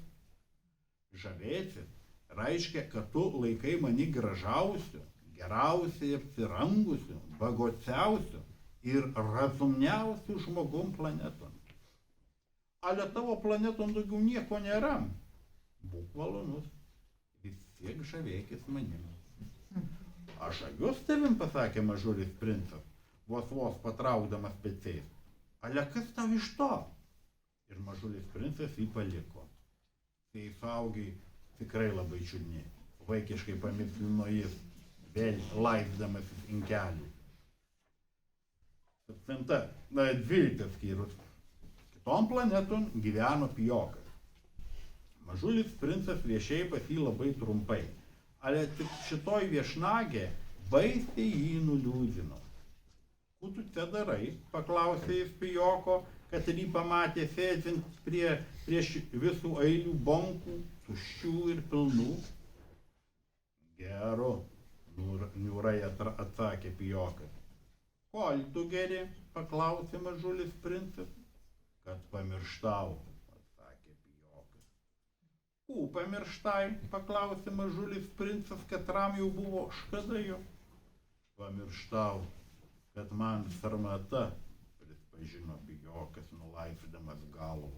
Žavėsis reiškia, kad tu laikai mani gražiausiu, geriausiai apsirangusiu, bagociausiu ir razumniausiu žmogum planeton. Ale tavo planeton daugiau nieko nėra. Būk malonus, vis tiek žavėkis manim. Aš žaviuos tavim, pasakė Mažulis princas, vos patraukdamas pečiais. Ale kas tau iš to? Ir Mažulis princas jį paliko. Tai suaugiai tikrai labai čiudni. Vaikiškai pamikslino jis, vėl laisdamasis inkelį. 12 skyrius. Kitom planeton gyveno pijokas. Mažulis princas viešėjo pas jį labai trumpai. Ale tik šitoj viešnagė baisiai jį nuliūdino. Ko tu čia darai, paklausė jis pijoko, kad jį pamatė sėdint prieš visų eilių bonkų, tuščių ir pilnų. Geru, niūrai atsakė pijokas. Kol tu geri, paklausė Mažulis princas. Kad pamirštau, atsakė pijokas. Kų pamirštai, paklausė Mažulis princas, kad ram jau buvo škada jo. Pamirštau, kad man sarmata, prispažino pijokas, nulaisdamas galvą.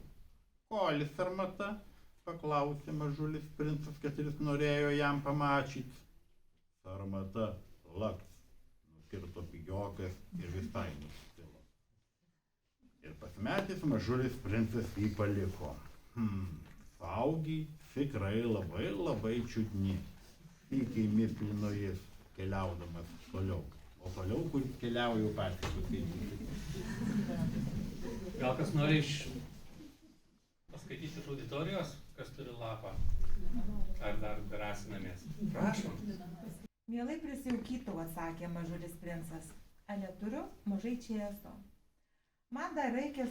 Koli sarmata, paklausė Mažulis princas, kad jis norėjo jam pamačyti. Sarmata laks, nukirto pijokas ir visai nustilo. Ir pasimetęs Mažulis princas jį paliko. Suaugiai tikrai labai čiudni. Tykiai mislino jis, keliaudamas toliau. O toliau, kur keliauja jau patys suskaityti. Gal kas nori paskaityti iš auditorijos, kas turi lapą? Ar dar drąsinamės? Prašom. Mielai prisijaukytų, atsakė Mažulis princas. Ale turiu mažai čieso. Man dar reikia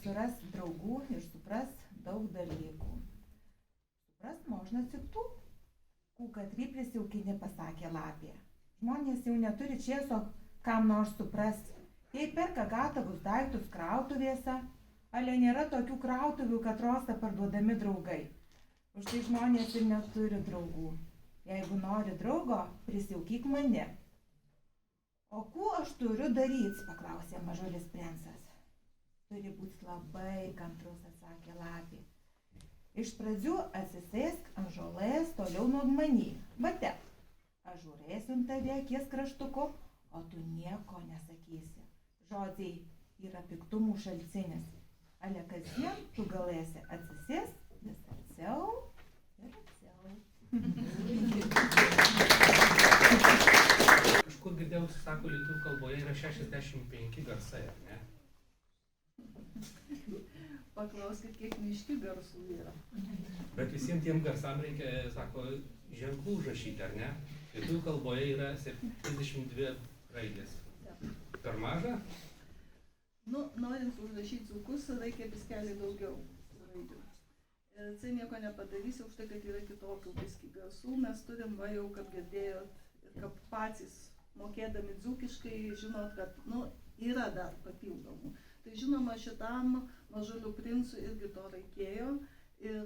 suras draugų ir supras daug dalykų. Supras можно tik tu, kad rypris jaukini, pasakė lapė. žmonės jau neturi čėso kam nors suprasti. Jei perka gatavus daiktus krautuvėse, ale nėra tokių krautuvių, kad rostą parduodami draugai. Už tai žmonės ir neturi draugų. Jeigu nori draugo, prisijaukyk mane. O kuo aš turiu daryti, paklausė mažulis princas. Turi būti labai kantrus, atsakė lapė. Iš pradžių atsisėsk ant žolės toliau nuo many. Vate, aš žiūrėsiu ant tave akies kraštuku, o tu nieko nesakysi. Žodžiai yra piktumų šaltinis. Ale kasdien tu galėsi atsisėst vis arčiau ir arčiau. Kažkur girdėjau, sako, lietuvių kalboje yra 65 garsai, ar ne? Paklauskit, kiek miški garsų yra. Bet visiems tiem garsam reikia, sako, ženklų užrašyti, ar ne? Lietuvių kalboje yra 72 raidės. Per maža? Nu, norint užrašyti dzūkus, reikia biskelį daugiau raidžių. Ir tai nieko nepadarysi už tai, kad yra kitokių biskį garsų. Mes turim, va jau, kaip girdėjot, ir kaip patys mokėdami dzūkiškai, žinot, kad, nu, yra dar papildomų. Tai žinoma, šitam mažulių princui irgi to reikėjo. Ir,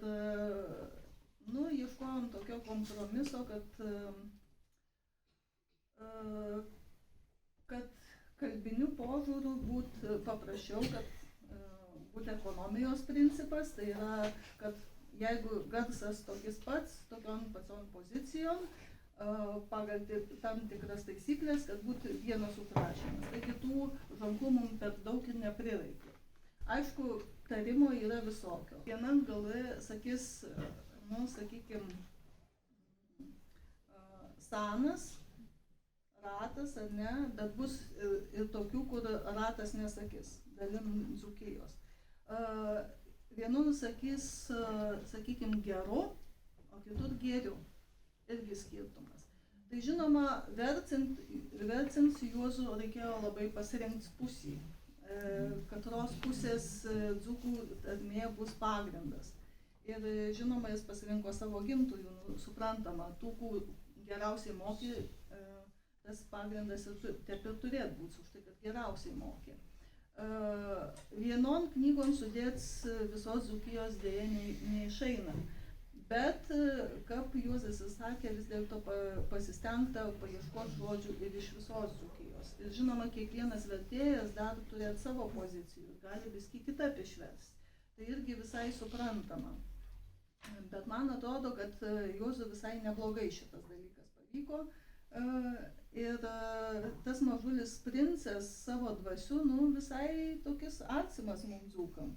nu, ieškojom tokio kompromiso, kad kalbinių požiūrių būtų paprasčiau, kad būtų ekonomijos principas, tai yra, kad jeigu garsas tokis pats, tokiom pačiom pozicijom, pagal tam tikras taisyklės, kad būtų vienas užrašymas. Taigi tų ženklų mums per daug ir neprireikia. Aišku, tarimo yra visokio. Vienam galui sakys, nu, sakykim, sanas, ratas ar ne, bet bus ir tokių, kur ratas nesakys, dalim Dzūkijos. Vienur sakys, sakykim, geru, o kitur geriu. Irgi skirtumas. Tai žinoma, vercint Juozu reikėjo labai pasirinkti pusį. Katros pusės dzūkų tarmė bus pagrindas. Ir žinoma, jis pasirinko savo gimtųjų, suprantama, tų, kur geriausiai mokė, tas pagrindas ir taip ir turėtų būti, už tai, kad geriausiai mokė. Vienon knygom sudėts visos Dzūkijos dėja neišeina. Bet, kaip Juozas sakė, vis dėlto pasistengta paieškoti žodžių ir iš visos Dzūkijos. Ir žinoma, kiekvienas vertėjas dar turėtų savo pozicijų, gali viskį kitaip išversti. Tai irgi visai suprantama. Bet man atrodo, kad Juozui visai neblogai šitas dalykas pavyko. Ir tas mažulis princas savo dvasiu, nu, visai tokis artimas mums dzūkam.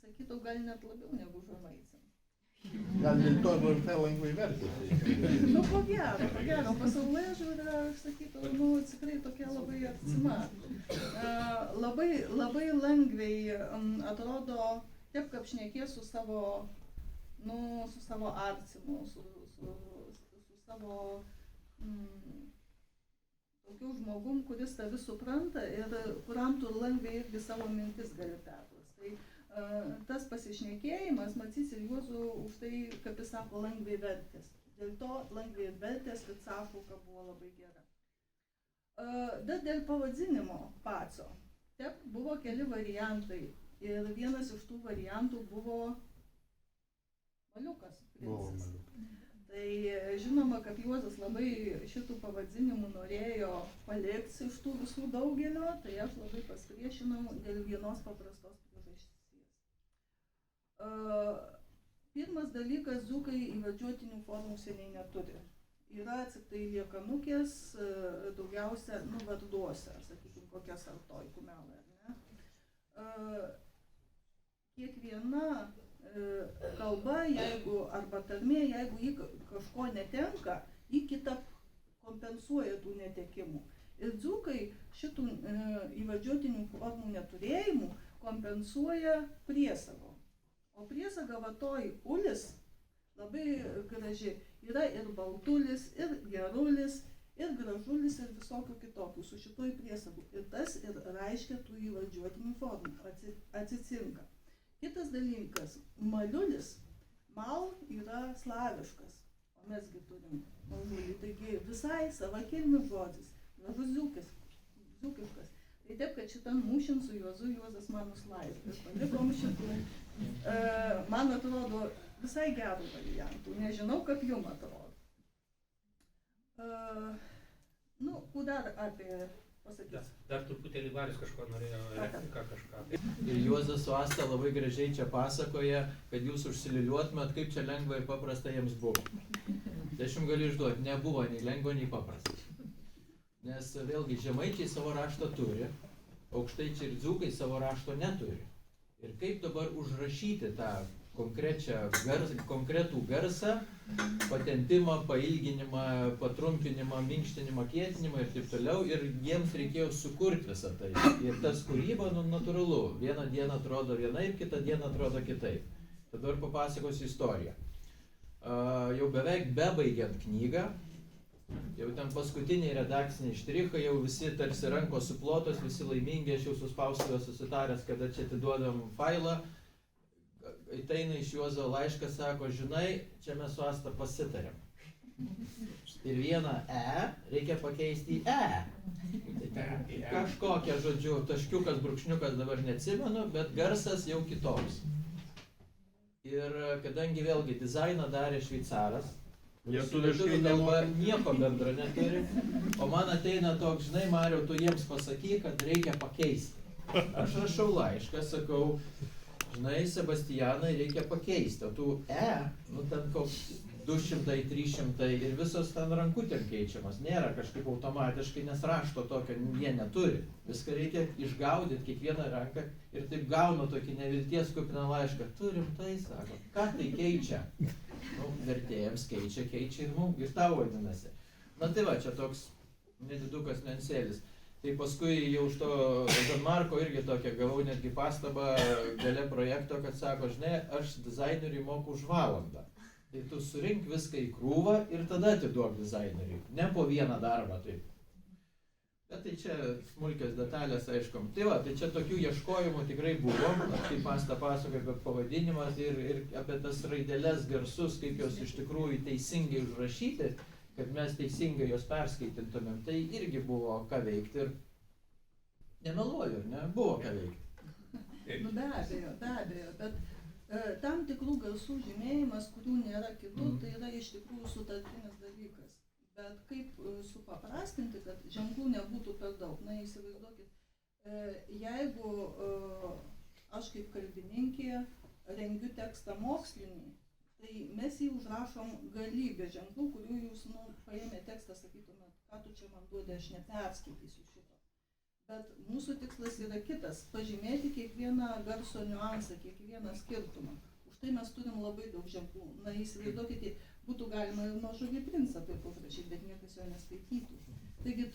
Sakytų, gal net labiau negu žemaitėm. Gal dėl to visai lengvai vertėsi. Nu, ko gero, pasaulėžiūra, aš sakytų, nu, tikrai tokia labai artima. Labai lengvai atrodo, taip kaip šnekės su savo, nu, su savo artimu, su savo tokiu žmogum, kuris tavi supranta ir kuriam tu lengvai irgi savo mintis gali perduoti. Tai tas pasišnekėjimas, matyt, ir Juozu už tai, kaip jis sako, lengvai vertės. Dėl to lengvai vertės, kad sąšauka buvo labai gera. Bet dėl pavadinimo pačio. Taip, buvo keli variantai. Ir vienas iš tų variantų buvo Maliukas princas. Tai žinoma, kad Juozas labai šitų pavadinimų norėjo palikti iš tų visų daugelio, tai aš labai pasipriešinau dėl vienos paprastos priežasties. Pirmas dalykas, dzūkai įvardžiuotinių formų seniai neturi. Yra tik tai liekanukės, daugiausia, nu, varduose, sakykime, kokia sartoj, kumelė, ne? Kiekviena kalba, jeigu, arba tarmė, jeigu ji kažko netenka, ji kitą kompensuoja tų netekimų. Ir dzūkai šitų įvardžiuotinių formų neturėjimų kompensuoja priesago. O priesaga vatoj ulis labai graži. Yra ir baltulis, ir gerulis, ir gražulis, ir visokių kitokių su šitoj priesagu. Ir tas ir reiškia tų įvardžiuotinių formų, atsicinka. Kitas dalykas, maliulis, mal yra slaviškas, o mesgi turim mažulį, taigi visai savakilmis žodis, gražus dzūkiškas. Tai taip, kad šitam mūšin su Juozu Juozas man nuslaidė ir palikom šitų, man atrodo, visai gerų variantų, nežinau, kaip jum atrodo. Nu, dar apie pasakyti. Dar truputėlį Varius kažko norėjo, elektriką kažką. Ir Juozas su Asta labai gražiai čia pasakoja, kad jūs užsiliuliuotumėt, kaip čia lengva ir paprasta jiems buvo. Tai aš jums galiu išduoti, nebuvo nei lengva, nei paprasta. Nes vėlgi žemaičiai savo raštą turi, aukštaičiai ir dzūkai savo rašto neturi. Ir kaip dabar užrašyti tą konkretų garsą, patempimą, pailginimą, patrumpinimą, minkštinimą, kietinimą ir taip toliau. Ir jiems reikėjo sukurti visą tai. Ir tas kūryba, natūralu, vieną dieną atrodo vienaip, kitą dieną atrodo kitaip. Dabar papasakosiu istoriją. Jau beveik bebaigiant knygą, jau ten paskutiniai redakciniai štrichai, jau visi tarsi rankos suplotos, visi laimingi, aš jau su spaustuvė susitaręs, kada čia atiduodam failą. Ateina iš Juozo laiškas, sako, žinai, čia mes su Asta pasitarėm. Ir vieną reikia pakeisti į kažkokią, žodžiu, taškiukas, brūkšniukas, dabar neatsimenu, bet garsas jau kitoks. Ir kadangi vėlgi dizainą darė šveicaras, lietuviškai kalba nieko bendro neturi, o man ateina toks, žinai, Mariau, tu jiems pasakyk, kad reikia pakeisti. Aš rašau laišką, sakau, žinai, Sebastianai, reikia pakeisti, o tų nu ten koks 200, 300 ir visos ten rankutėm keičiamas, nėra kažkaip automatiškai, nes rašto tokio jie neturi. Viską reikia išgaudyti kiekvieną ranką ir taip gauna tokį nevilties kupiną laišką. Turim tai, sako, ką tai keičia? Nu, vertėjams keičia ir mums, ir tau vadinasi. Na tai va, čia toks nedidukas niuansėlis. Tai paskui jau už to Žanmarko irgi tokią gavau netgi pastabą gale projekto, kad sako, žinai, aš dizaineriui moku už valandą. Tai tu surink viską į krūvą ir tada atiduok dizaineriui, ne po vieną darbą taip. Bet tai čia smulkios detalės, aišku. Tai va, tai čia tokių ieškojimų tikrai buvo, kaip Asta pasakoja apie pavadinimas ir apie tas raideles, garsus, kaip jos iš tikrųjų teisingai užrašyti, kad mes teisingai jos perskaitintumėm, tai irgi buvo ką veikti ir nemeluoju, ne? Buvo ką veikti. Nu, be abejo, bet tam tikrų garsų žymėjimas, kurių nėra kitų, tai yra iš tikrųjų sutartinis dalykas. Bet kaip supaprastinti, kad ženklų nebūtų per daug? Na, įsivaizduokit, jeigu aš kaip kalbininkė rengiu tekstą mokslinį, tai mes jį užrašom galybę ženklų, kurių jūs paėmė tekstą, sakytumėt, ką tu čia man duodi, aš neperskaitysiu šito. Bet mūsų tikslas yra kitas – pažymėti kiekvieną garso niuansą, kiekvieną skirtumą. Už tai mes turim labai daug ženklų. Na, įsivaizduokite, būtų galima ir Mažulį princą taip užrašyti, bet niekas jo neskaitytų. Taigi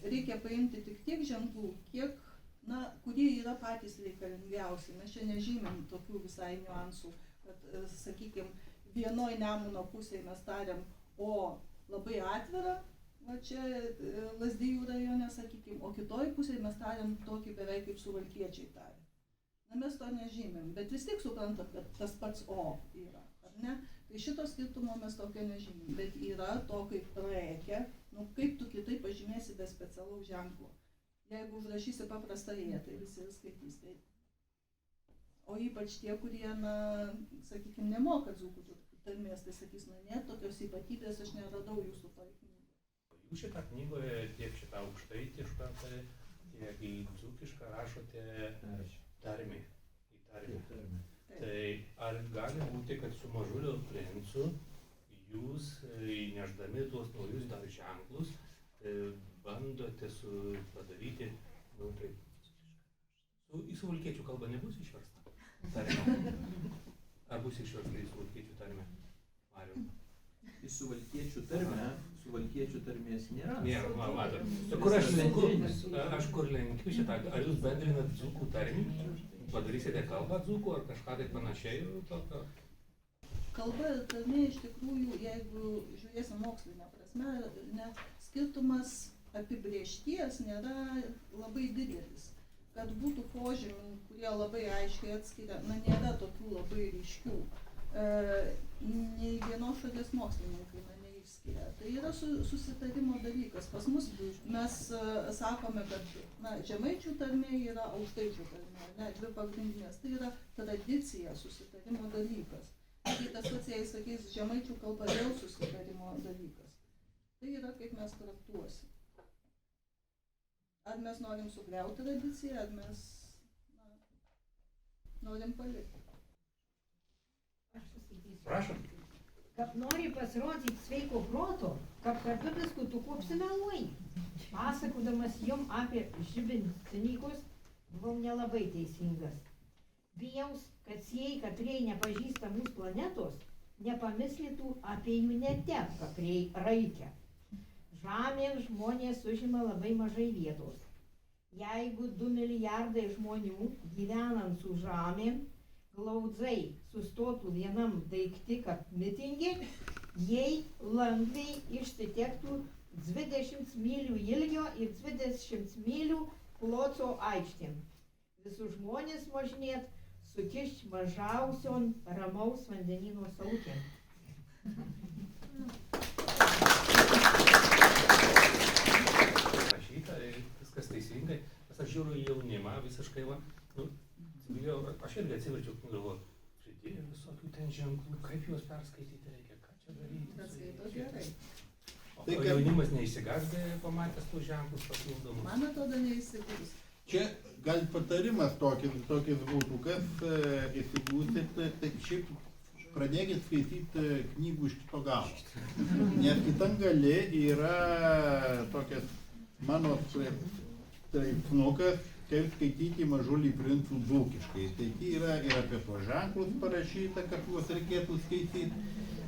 reikia paimti tik tiek ženklų, kiek, kurie yra patys reikalingiausi. Mes čia nežymėm tokių visai niuansų, kad, sakykime, vienoj Nemuno pusėje mes tariam O labai atvira, va čia Lazdijų rajone, sakykime, o kitoj pusėje mes tariam tokį beveik kaip suvalkiečiai tarė. Na, mes to nežymėm, bet vis tiek suprantam, kad tas pats O yra, ar ne? Tai šito skirtumo mes tokio nežymėm, bet yra to kaip reikia, nu kaip tu kitaip pažymėsi be specialaus ženklo. Jeigu užrašysi paprastą E, tai visi ir skaitys taip. O ypač tie, kurie, sakykime, nemoka dzūkų tarmės, tai sakys, ne, tokios ypatybės aš neradau jūsų toj knygoje. Jūs šitą knygoje tiek šitą aukštaitišką, tiek į dzūkišką rašote tarmį. Tai ar gali būti, kad su Mažulio princu jūs įnešdami tuos naujus dar ženklus bandote padaryti, į suvalkiečių kalbą nebus išversta tarmė? Ar bus išversta į suvalkiečių tarmę? Mariau. Į suvalkiečių tarmę, suvalkiečių tarmės nėra. Nėra, matot. Aš kur lenkiu šitą, ar jūs bendrinat dzūkų tarmį? Padarysite kalbą dzūkų ar kažką tai panašiai tokio? Kalba ir tarmė iš tikrųjų, jeigu žiūrėsim mokslinę prasme, skirtumas apibrėžties nėra labai didelis. Kad būtų požymių, kurie labai aiškiai atskiria, nėra tokių labai ryškių. nei vienos šalies mokslininkai neišskiria. Tai yra susitarimo dalykas. Pas mus mes sakome, kad žemaičių tarmė yra aukštaičių tarmė, ne, dvi pagrindinės. Tai yra tradicija, susitarimo dalykas. Tai tas pats, jei sakys, žemaičių kalba vėl susitarimo dalykas. Tai yra, kaip mes traktuosim. Ar mes norim sugriauti tradiciją, ar mes norim palikti. Aš susakysiu. Prašom. Kad nori pasirodyti sveiko proto, kad kartu diskutuku apsimeluoji. Pasakodamas jum apie žibintininkus, buvau nelabai teisingas. Bijaus, kad sieji, katrieji nepažįsta mūsų planetos, nepamislytų apie jų netek, katrieji raikia. Žemėn žmonės užima labai mažai vietos. Jeigu 2 milijardai žmonių gyvenant su žemėm glaudžiai sustotų vienam daiktika mitinge, jei lengvai išsitektų 20 mylių ilgio ir 20 mylių pločio aikštėm. Visus žmonės važinėt sukišt mažiausion ramaus vandenyno saukėm. Viskas teisingai, nes aš žiūriu į jaunimą visiškai, aš irgi atsiverčiau, galvoju, pridėjo visokių ten ženklų, kaip juos perskaityti reikia, ką čia daryti. Bet skaito gerai. O jaunimas neįsigazdė pamatęs tų ženklus papildomus? Man atrodo, neįsigūs. Čia gal patarimas tokis būtų, kas įsigūsit, tai šiaip pradėkit skaityti knygų iš kito galo. Nes kitam gali yra tokias mano straipsnukas, kaip skaityti Mažulį princų dzūkiškai. Tai yra ir apie tuos ženklus parašyta, kad juos reikėtų skaityti.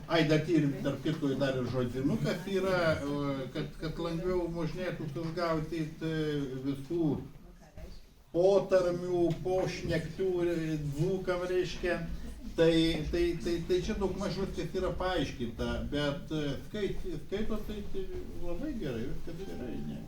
Ai, tarp kitko dar ir žodinukas yra, kad lengviau možnėtų sugaudyti visų potarmių, pošnektų dzūkam reiškia. Tai čia daug maž viskas yra paaiškinta, bet skaito tai labai gerai, viskas gerai, ne?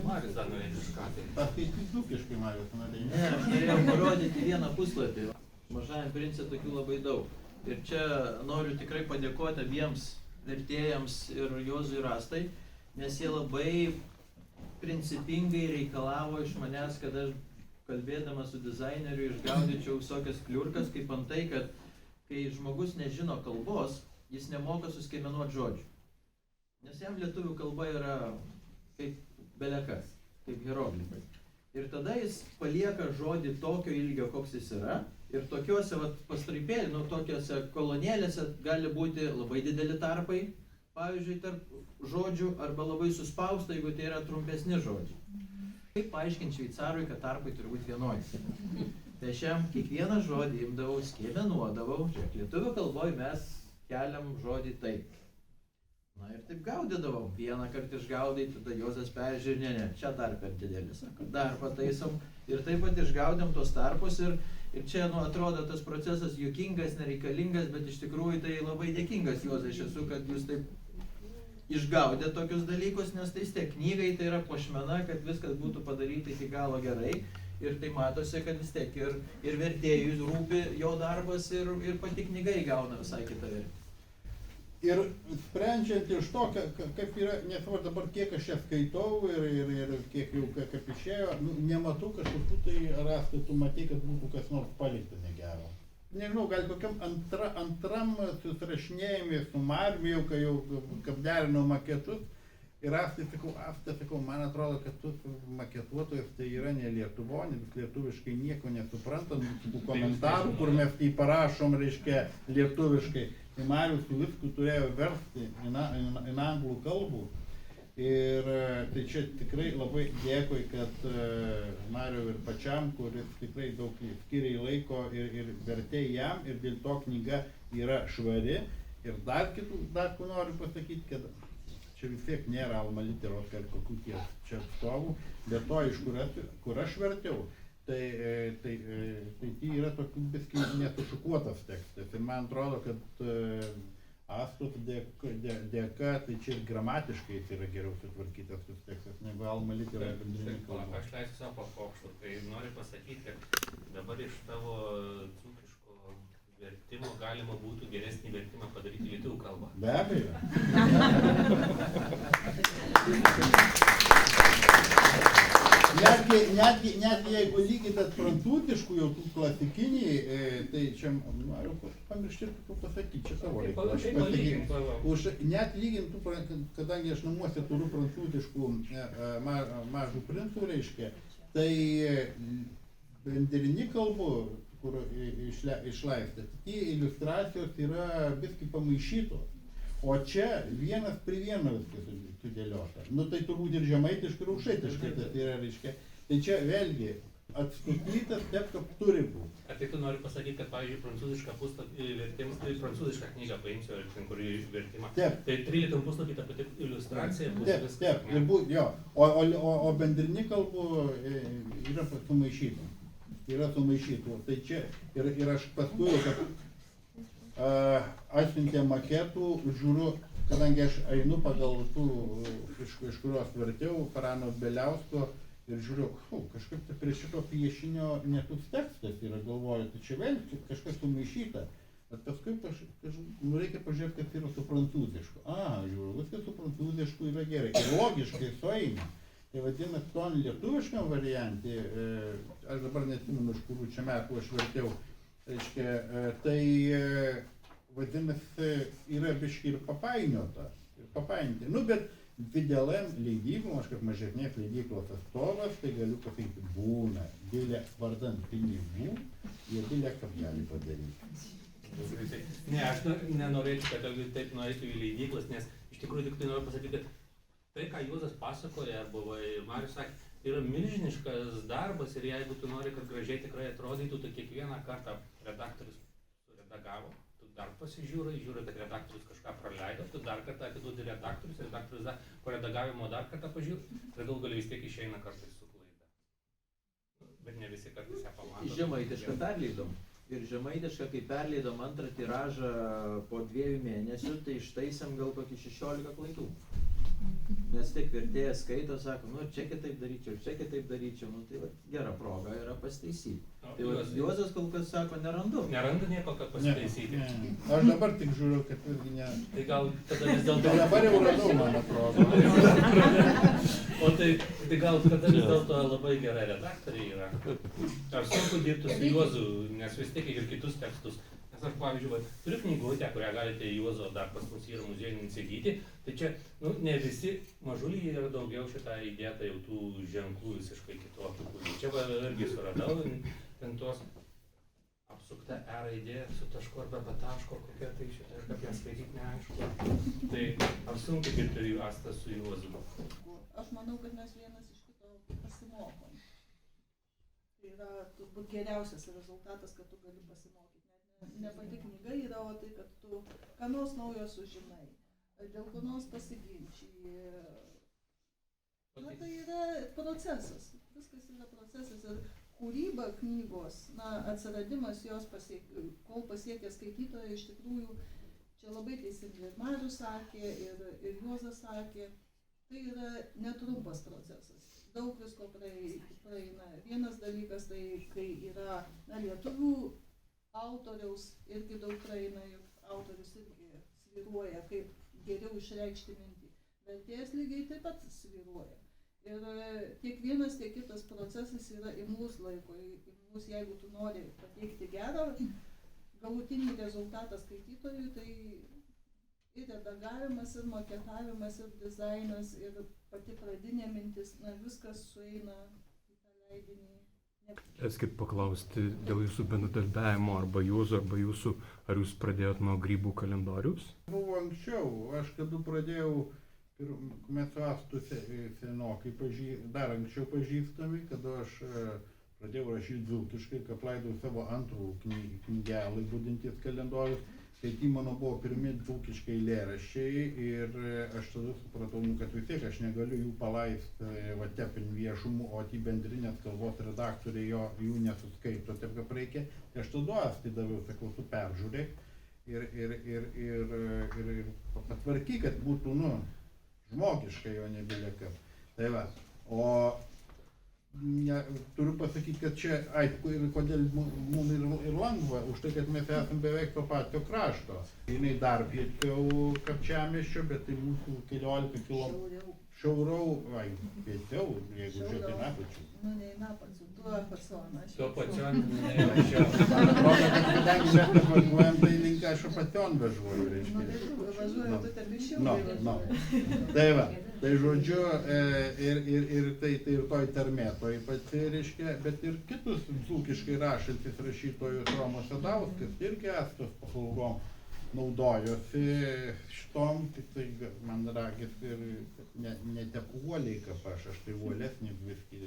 Marius dar norėtų kažką tai. Paskaityti dzūkiškai, Marius norėjo. Ne, aš norėjau parodyti vieną puslapį. Mažajam prince tokių labai daug. Ir čia noriu tikrai padėkoti abiems vertėjams ir Juozui ir Astai, nes jie labai principingai reikalavo iš manęs, kad aš kalbėdamas su dizaineriu išgaudyčiau visokias kliurkas, kaip antai, kad kai žmogus nežino kalbos, jis nemoka suskiemenuoti žodžių. Nes jam lietuvių kalba yra kaip belekas, kaip hieroglifai. Ir tada jis palieka žodį tokio ilgio, koks jis yra. Ir tokiuose pastraipėlį, tokiuose kolonėlėse gali būti labai dideli tarpai, pavyzdžiui, tarp žodžių, arba labai suspausta, jeigu tai yra trumpesni žodžiai. Kaip paaiškinti šveicarui, kad tarpai turi būti vienodi? Tai aš jam kiekvieną žodį imdavau, skiemenuodavau. Žiūrėk, lietuvių kalboje mes keliam žodį taip. Na ir taip gaudydavau. Vieną kartą išgaudai, tada Juozas peržiūrė, ne, čia dar per didelis, sako, dar pataisom. Ir taip pat išgaudėm tos tarpus ir čia, atrodo, tas procesas juokingas, nereikalingas, bet iš tikrųjų tai labai dėkingas Juozai aš esu, kad jūs taip išgaudė tokius dalykus, nes tai vis tiek knygai tai yra puošmena, kad viskas būtų padaryta iki galo gerai. Ir tai matosi, kad vis tiek ir vertėjui rūpi jo darbas ir pati knyga įgauna visai kitą vertę. Ir sprendžiant iš to, kaip yra, nesvarbu dabar kiek aš čia skaitau ir kiek jau kaip išėjo, nematau kažkokių tai rastų, tu matai, kad būtų kas nors palikta negero. Nežinau, gal kokiam antram susirašinėjimui su Mariumi, jau kai jau kaip derinau maketus, ir sakau, man atrodo, kad tu maketuotojas tai yra ne lietuvonis, lietuviškai nieko nesupranta, tų komentarų, kur mes tai parašom, reiškia, lietuviškai. Tai Marius viską turėjo versti į anglų kalbų. Ir tai čia tikrai labai dėkui, kad Mariau ir pačiam, kuris tikrai daug skiria laiko ir vertė jam, ir dėl to knyga yra švari. Ir dar ko noriu pasakyti, kad čia vis tiek nėra Alma Literos ar kokių čia atstovų, bet to, iš kur aš vertiau, tai yra tokių biskį nesušukuotas tekstas. Ir man atrodo, kad Astos dėka, tai čia ir gramatiškai tai yra geriau sutvarkytas tas tekstas, negu Alma Litera bendrinė kalba. Aš leisiu savo papokštų, tai noriu pasakyti, kad dabar iš tavo dzūkiško vertimo galima būtų geresnį vertimą padaryti lietuvių kalbą. Be abejo. Netgi jeigu lyginat prancūziškų jau tų klasikiniai, tai čia, noriu pamiršti, kaip pasakyti, čia savo reikalą. Net lygintų, kadangi aš namuose turiu prancūziškų mažų princų, reiškia, tai bendrinį kalbų, kur išleista, tie iliustracijos yra viskai pamaišytos. O čia vienas prie vieno viskas sudėliota. Nu tai turbūt ir žemaitiškai, ir aukštaitiškai tas yra, reiškia. Tai čia vėlgi atstatytas taip, kaip turi būti. Ar tai tu nori pasakyti, kad, pavyzdžiui, prancūzišką puslapį vertimas, tai prancūzišką knygą paimsiu, ar kurį vertimą. Taip. Tai 13 puslapį ta pati iliustracija bus viskas. Taip, ir būt, jo. O bendrini kalbų yra sumaišyta. Yra sumaišytų. Tai čia, ir aš paskui, kad atsiuntė maketų, žiūriu, kadangi aš einu pagal tų, iš kurios vertiau, Prano Beliausko, ir žiūriu, kažkaip tai prie šito piešinio netus tekstas yra, galvoju, tai čia vėl kažkas sumaišyta. Bet paskui reikia pažiūrėti, kas yra su prancūzišku. Žiūriu, viskas su prancūzišku yra gerai. Ir logiškai sueina. Tai vadinasi, ton lietuviškam variantė, aš dabar neatsimenu, iš kurių čia metų aš vertiau, reiškia, tai vadinasi, yra biškai ir papainiota. Nu, bet didelėm leidyklom, aš kaip mažesnės leidyklos atstovas, tai galiu pasakyti, būna dėlė vardant pinigų, jie dėlė kaip gali padaryti. Ne, aš nenorėčiau, kad taip norėčiau į leidyklas, nes iš tikrųjų tik tai noriu pasakyti, kad tai, ką Juozas pasakoja, arba Marius sakė, yra milžiniškas darbas ir jeigu tu nori, kad gražiai tikrai atrodytų, tai kiekvieną kartą redaktorius suredagavo, tu dar pasižiūri, kad redaktorius kažką praleido, tu dar kartą atiduodi redaktorius po redagavimo dar kartą pažiūri ir gal gali vis tiek išeina kartais su klaida. Bet ne visi kartais ją pamato. Žemaitišką perleidom. Ir žemaitišką, kai perleidom antrą tiražą po 2 mėnesių, tai ištaisėm gal kokį 16 klaidų. Nes tik vertėjas skaito, sako, čia kitaip daryčiau, tai va, gera proga yra pasitaisyti. Tai va, Juozas kol kas sako, nerandu. Nerandu nieko, kad pasitaisyti. Aš dabar tik žiūriu, kad irgi ne. Tai gal tada vis dėlto... Tai dabar jau radau, man atrodo. O tai gal tada vis dėlto labai gera redaktorė yra. Ar sunku dirbti su Juozu, nes vis tiek ir kitus tekstus. Nes aš, pavyzdžiui, turiu knygutę, kurią galite Juozo dar pas mus yra muziejinį įsigyti, tai čia, ne visi mažuliai yra daugiau šitą įdėtą jau tų ženklų visiškai kitokių, kurių čia irgi suradau, ten tos apsukta E raidė su tašku arba be taško, kokia tai šitą, kad ją skaityti neaišku. Tai ar sunku dirbti Asta su Juozu? Aš manau, kad mes vienas iš kito pasimokom. Tai yra turbūt geriausias rezultatas, kad tu gali pasimokyti. Ne pati knyga yra, o tai, kad tu ką nors naujo sužinai, dėl ko nors pasiginčiji. Tai yra procesas, viskas yra procesas ir kūryba knygos, atsiradimas jos kol pasiekia skaitytoją, iš tikrųjų, čia labai teisingai ir Marius sakė, ir Juozas sakė, tai yra netrumpas procesas, daug visko praeina. Vienas dalykas, tai kai yra lietuvių autoriaus irgi daug praeina, juk autorius irgi svyruoja, kaip geriau išreikšti mintį. Vertėjas lygiai taip pat svyruoja. Ir tiek vienas, tiek kitas procesas yra imlus laiko. Imlus, jeigu tu nori pateikti gerą galutinį rezultatą skaitytojui, tai ir redagavimas, ir maketavimas, ir dizainas, ir pati pradinė mintis, viskas sueina į tą leidinį. Eskit paklausti dėl jūsų bendradarbiavimo arba jūsų, ar jūs pradėjot nuo grybų kalendorius? Buvo anksčiau, aš kada pradėjau, mes su Astu senokai, dar anksčiau pažįstami, kada aš pradėjau rašyti dzūkiškai, kad leidau savo antrų knygelį būdintis kalendorius. Tai mano buvo pirmi dzūkiškai eilėraščiai ir aš tada supratau, kad vis tiek aš negaliu jų paleisti tepin viešumu, o tie bendrinės kalbos redaktoriai jų nesuskaito taip, kaip reikia. Tai aš tada Astai daviau, sakau, tu peržiūrėk ir patvarkyk, kad būtų, žmogiškai, o ne biliekas. Tai va, turiu pasakyti, kad čia aišku ir kodėl mums ir lengva, už tai, kad mes esame beveik to patio krašto. Jinai dar piečiau Kapčiamiesčio, bet tai mūsų 14 km šiauriau, piečiau, jeigu žiūrėti į Napačių. Nu, ne į Napačių, tuo pačiu. Tuo pačiu nevažiuoju. Man atrodo, kad kadangi mes važiuojam, tai link aš pačion važiuoju, Nu, reiškia. tai tu važiuoji, tu ten iš No, šiaurės no. važiuoji. Tai va, tai žodžiu, ir tai ir toj tarmė, toj pati, reiškia, bet ir kitus dzūkiškai rašantis rašytojus Romas Sadauskas irgi estos paslaugom naudojosi šitom, tik tai man ragis ir ne tep uoliai kaip aš tai uolesnį viskį.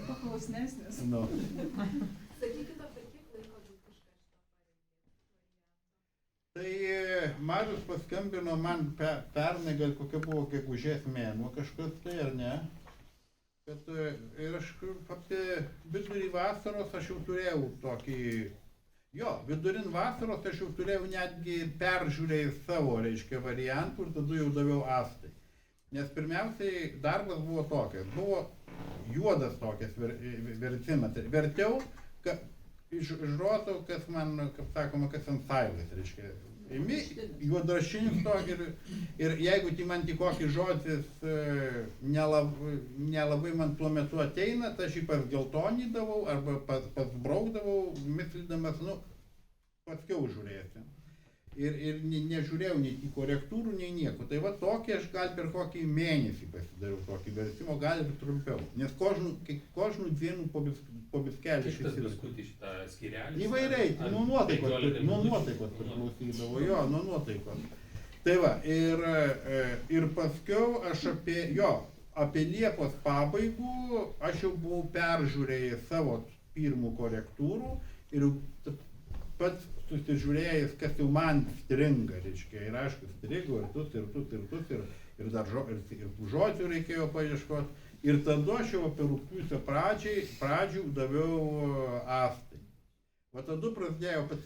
Paklausnesnis. Nu. Sakykite, per kiek laiko dzūkišką šitą Tai Marius paskambino man pernai, gal kokia buvo gegužės mėnuo kažkas tai, ar ne? Kad ir aš apie vidurį vasaros aš jau turėjau tokį, vidurin vasaros aš jau turėjau netgi peržiūrėjęs savo, reiškia, variantų ir tada jau daviau Astai. Nes pirmiausiai darbas buvo tokias, buvo juodas tokias vertimas. Vertiau iš roto, kas man, kaip sakoma, kas ant sailės, reiškia. Imi juodrašinis tokį ir jeigu tai man tik kokį žodis nelabai man tuo metu ateina, tai aš jį pasgeltonydavau arba pasbraukdavau, mislydamas, paskiau žiūrėti. Ir nežiūrėjau nei į korektūrų, nei nieko. Tai va tokį aš gal per kokį mėnesį pasidariau tokį vertimą, gal ir trumpiau. Nes kožnų dienų po biskelį šis yra. Biskutį šitą skyrelį? Įvairiai, nuo nuotaikos priklausydavo, nuo nuotaikos. Tai va, ir paskiau aš apie Liepos pabaigų aš jau buvau peržiūrėjęs savo pirmų korektūrų ir pats susižiūrėjęs, kas jau man stringa, reiškia, ir aišku, strigo, ir dar žodžių reikėjo paieškoti. Ir tada aš jau apie rugpjūčio pradžių daviau Astai. O tada prasidėjo pats,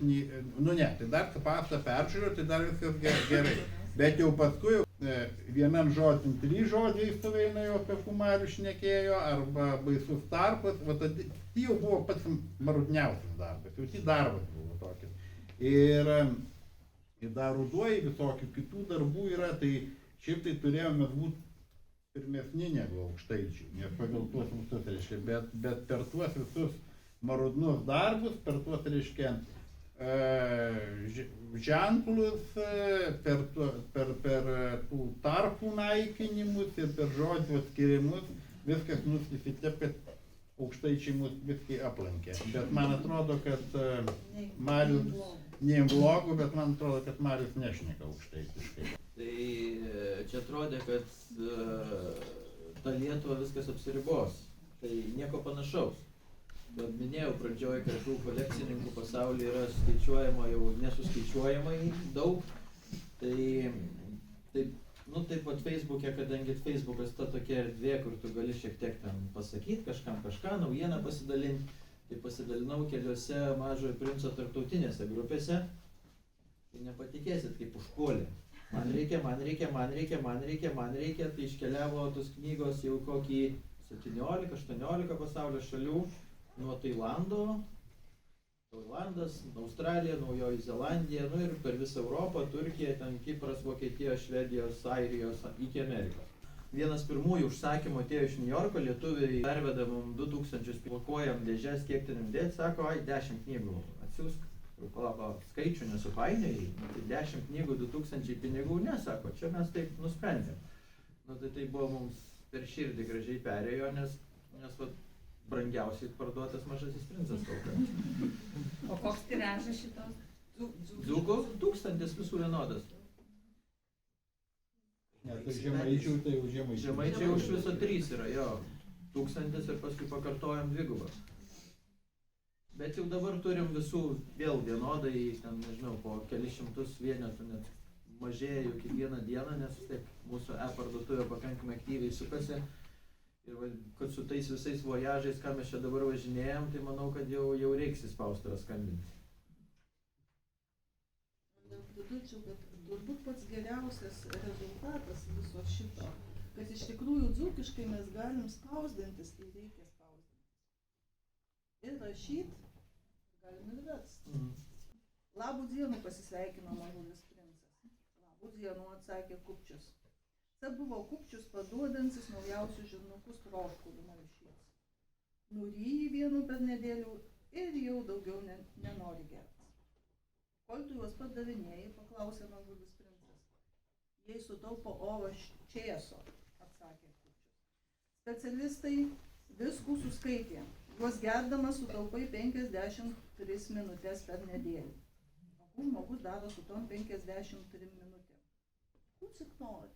tai dar pastą peržiūrėjau, tai dar viskas gerai. Bet jau paskui vienam žodžiam 3 žodžiai stovėjai jau apie Kumarių šnekėjo, arba baisus tarpas, tai jau buvo pats marutniausias darbas, jau tai darbas buvo tokis. Ir dar ruduoj visokių kitų darbų yra, tai šiaip tai turėjome būti pirmesni negu aukštaičiai, nes pagal tuos visus, reiškia, bet per tuos visus marudnus darbus, per tuos, reiškia, ženklus, per tų tarpų naikinimus ir per žodžių atskirimus, viskas nuskisi taip, kad aukštaičiai mus viskai aplankė. Bet man atrodo, kad Marius, ne blogų, bet man atrodo, kad Marius nešneka aukštaitiškai. Tai čia atrodė, kad ta Lietuva viskas apsiribos. Tai nieko panašaus. Bet minėjau pradžioje, kad tų kolekcininkų pasaulyje yra skaičiuojama jau nesuskaičiuojamai daug. Taip pat Facebook'e, kadangi Facebookas ta tokia erdvė, kur tu gali šiek tiek ten pasakyti kažkam kažką, naujieną pasidalinti. Tai pasidalinau keliose Mažojo princo tarptautinėse grupėse. Tai nepatikėsit, kaip užpuolė. Man reikia, tai iškeliavo tos knygos jau kokį 17-18 pasaulio šalių. Nuo Tailandas, Australija, Naujoji Zelandija, ir per visą Europą, Turkiją, ten Kipras, Vokietijos, Švedijos, Airijos, iki Amerikos. Vienas pirmųjų užsakymų atėjo iš New Yorko, lietuviai perveda mums 2000, pakuojam dėžes, kiek ten dėti, sako, 10 knygų atsiųsk. Palako, skaičių nesupainiai, tai 10 knygų, 2000 pinigų, nesako, čia mes taip nusprendėm. Tai buvo mums per širdį gražiai perėjo, nes brangiausiai parduotas Mažasis princas kol kas. O koks tiražas šitos? Dzūkų 1000 visų vienodas. Tai žemaičių, tai jau žemaičių. Žemaičiai už viso 3 yra, 1000 ir paskui pakartojam 2. Bet jau dabar turim visų vėl vienodai, ten nežinau, po kelius šimtus vienetų net mažėja jau kiekvieną dieną, nes taip mūsų e-parduotuvė pakankamai aktyviai sukasi. Ir kad su tais visais vojažais, ką mes čia dabar važinėjom, tai manau, kad jau reiks įspaustuvę skambinti. Pridurčiau, kad turbūt pats geriausias rezultatas viso šito kad iš tikrųjų dzūkiškai mes galim spausdintis, kai reikia spausdintis. Ir rašyti, galim ir versti. Labų dienų pasisveikino Mažulis princas. Labų dienų atsakė Kupčius. Tai buvo Kupčius paduodantis naujausius žirnukus troškulių maišys. Nuryji vienu per nedėlių ir jau daugiau nenori gerti. Kol tu juos padavinėjai, paklausė Mažulis princas. Jei sutaupo oro čėso, atsakė Kupčius. Specialistai viskų suskaitė. Juos gerdamas sutaupai 53 minutės per nedėlį. O kur žmogus daro su tom 53 minutėm? Kucik nori.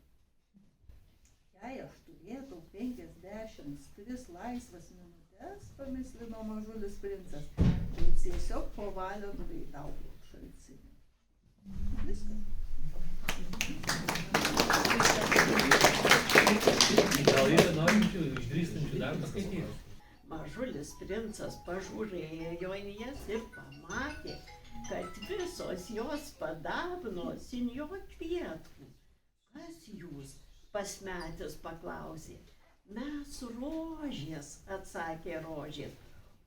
Jei aš turėtų 53 laisvas minutės, pamislino Mažulis princas, tai tiesiog po valio nuveidauju šalcinį. Viskas. Gal yra norinčių, išdrįstančių dar paskaityti? Mažulis princas pažiūrėjo į jas ir pamatė, kad visos jos padavnos in jo kvietkų. Kas jūs? Pasmetęs paklausė. Mes rožės, atsakė rožės.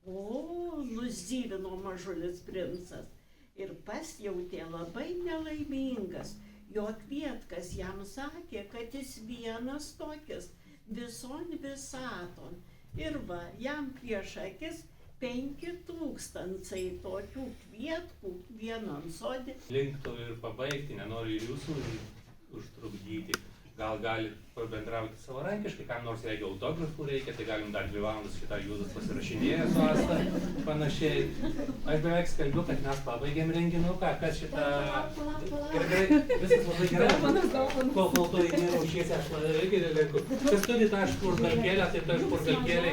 O, nuzylino Mažulis princas ir pasijautė labai nelaimingas. Jo kvietkas jam sakė, kad jis vienas tokis vison visaton. Ir va, jam prieš akis 5000 tokių kvietkų vienam sode. Linktų ir pabaigti, nenoriu ir jūsų užtrukdyti. Gal galit pabendrauti savarankiškai, kam nors jeigu autografų reikia, tai galim dar 2 valandas šitą Jūzas pasirašinėja su Asta, panašiai. Aš beveik skelbiu, kad mes pabaigėm renginuką, kas šitą... Gerai, viskas labai gerai. Kol tu eini raušiesi, aš irgi renku. Kas turi tą špurgalkėlę, tai ta špurgalkėlė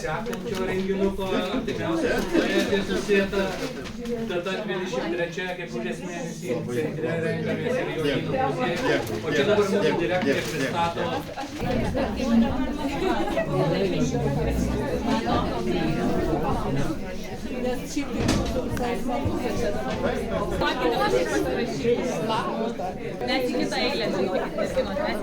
sekančio renginuko, artimiausia tai susėta. Tada 23 gegužės mėnesį centre renkamės ir Jonyno muziejuje. O čia dabar mūsų direktorė pristato. Net į kitą eilę, žinokit, nes kino teatre.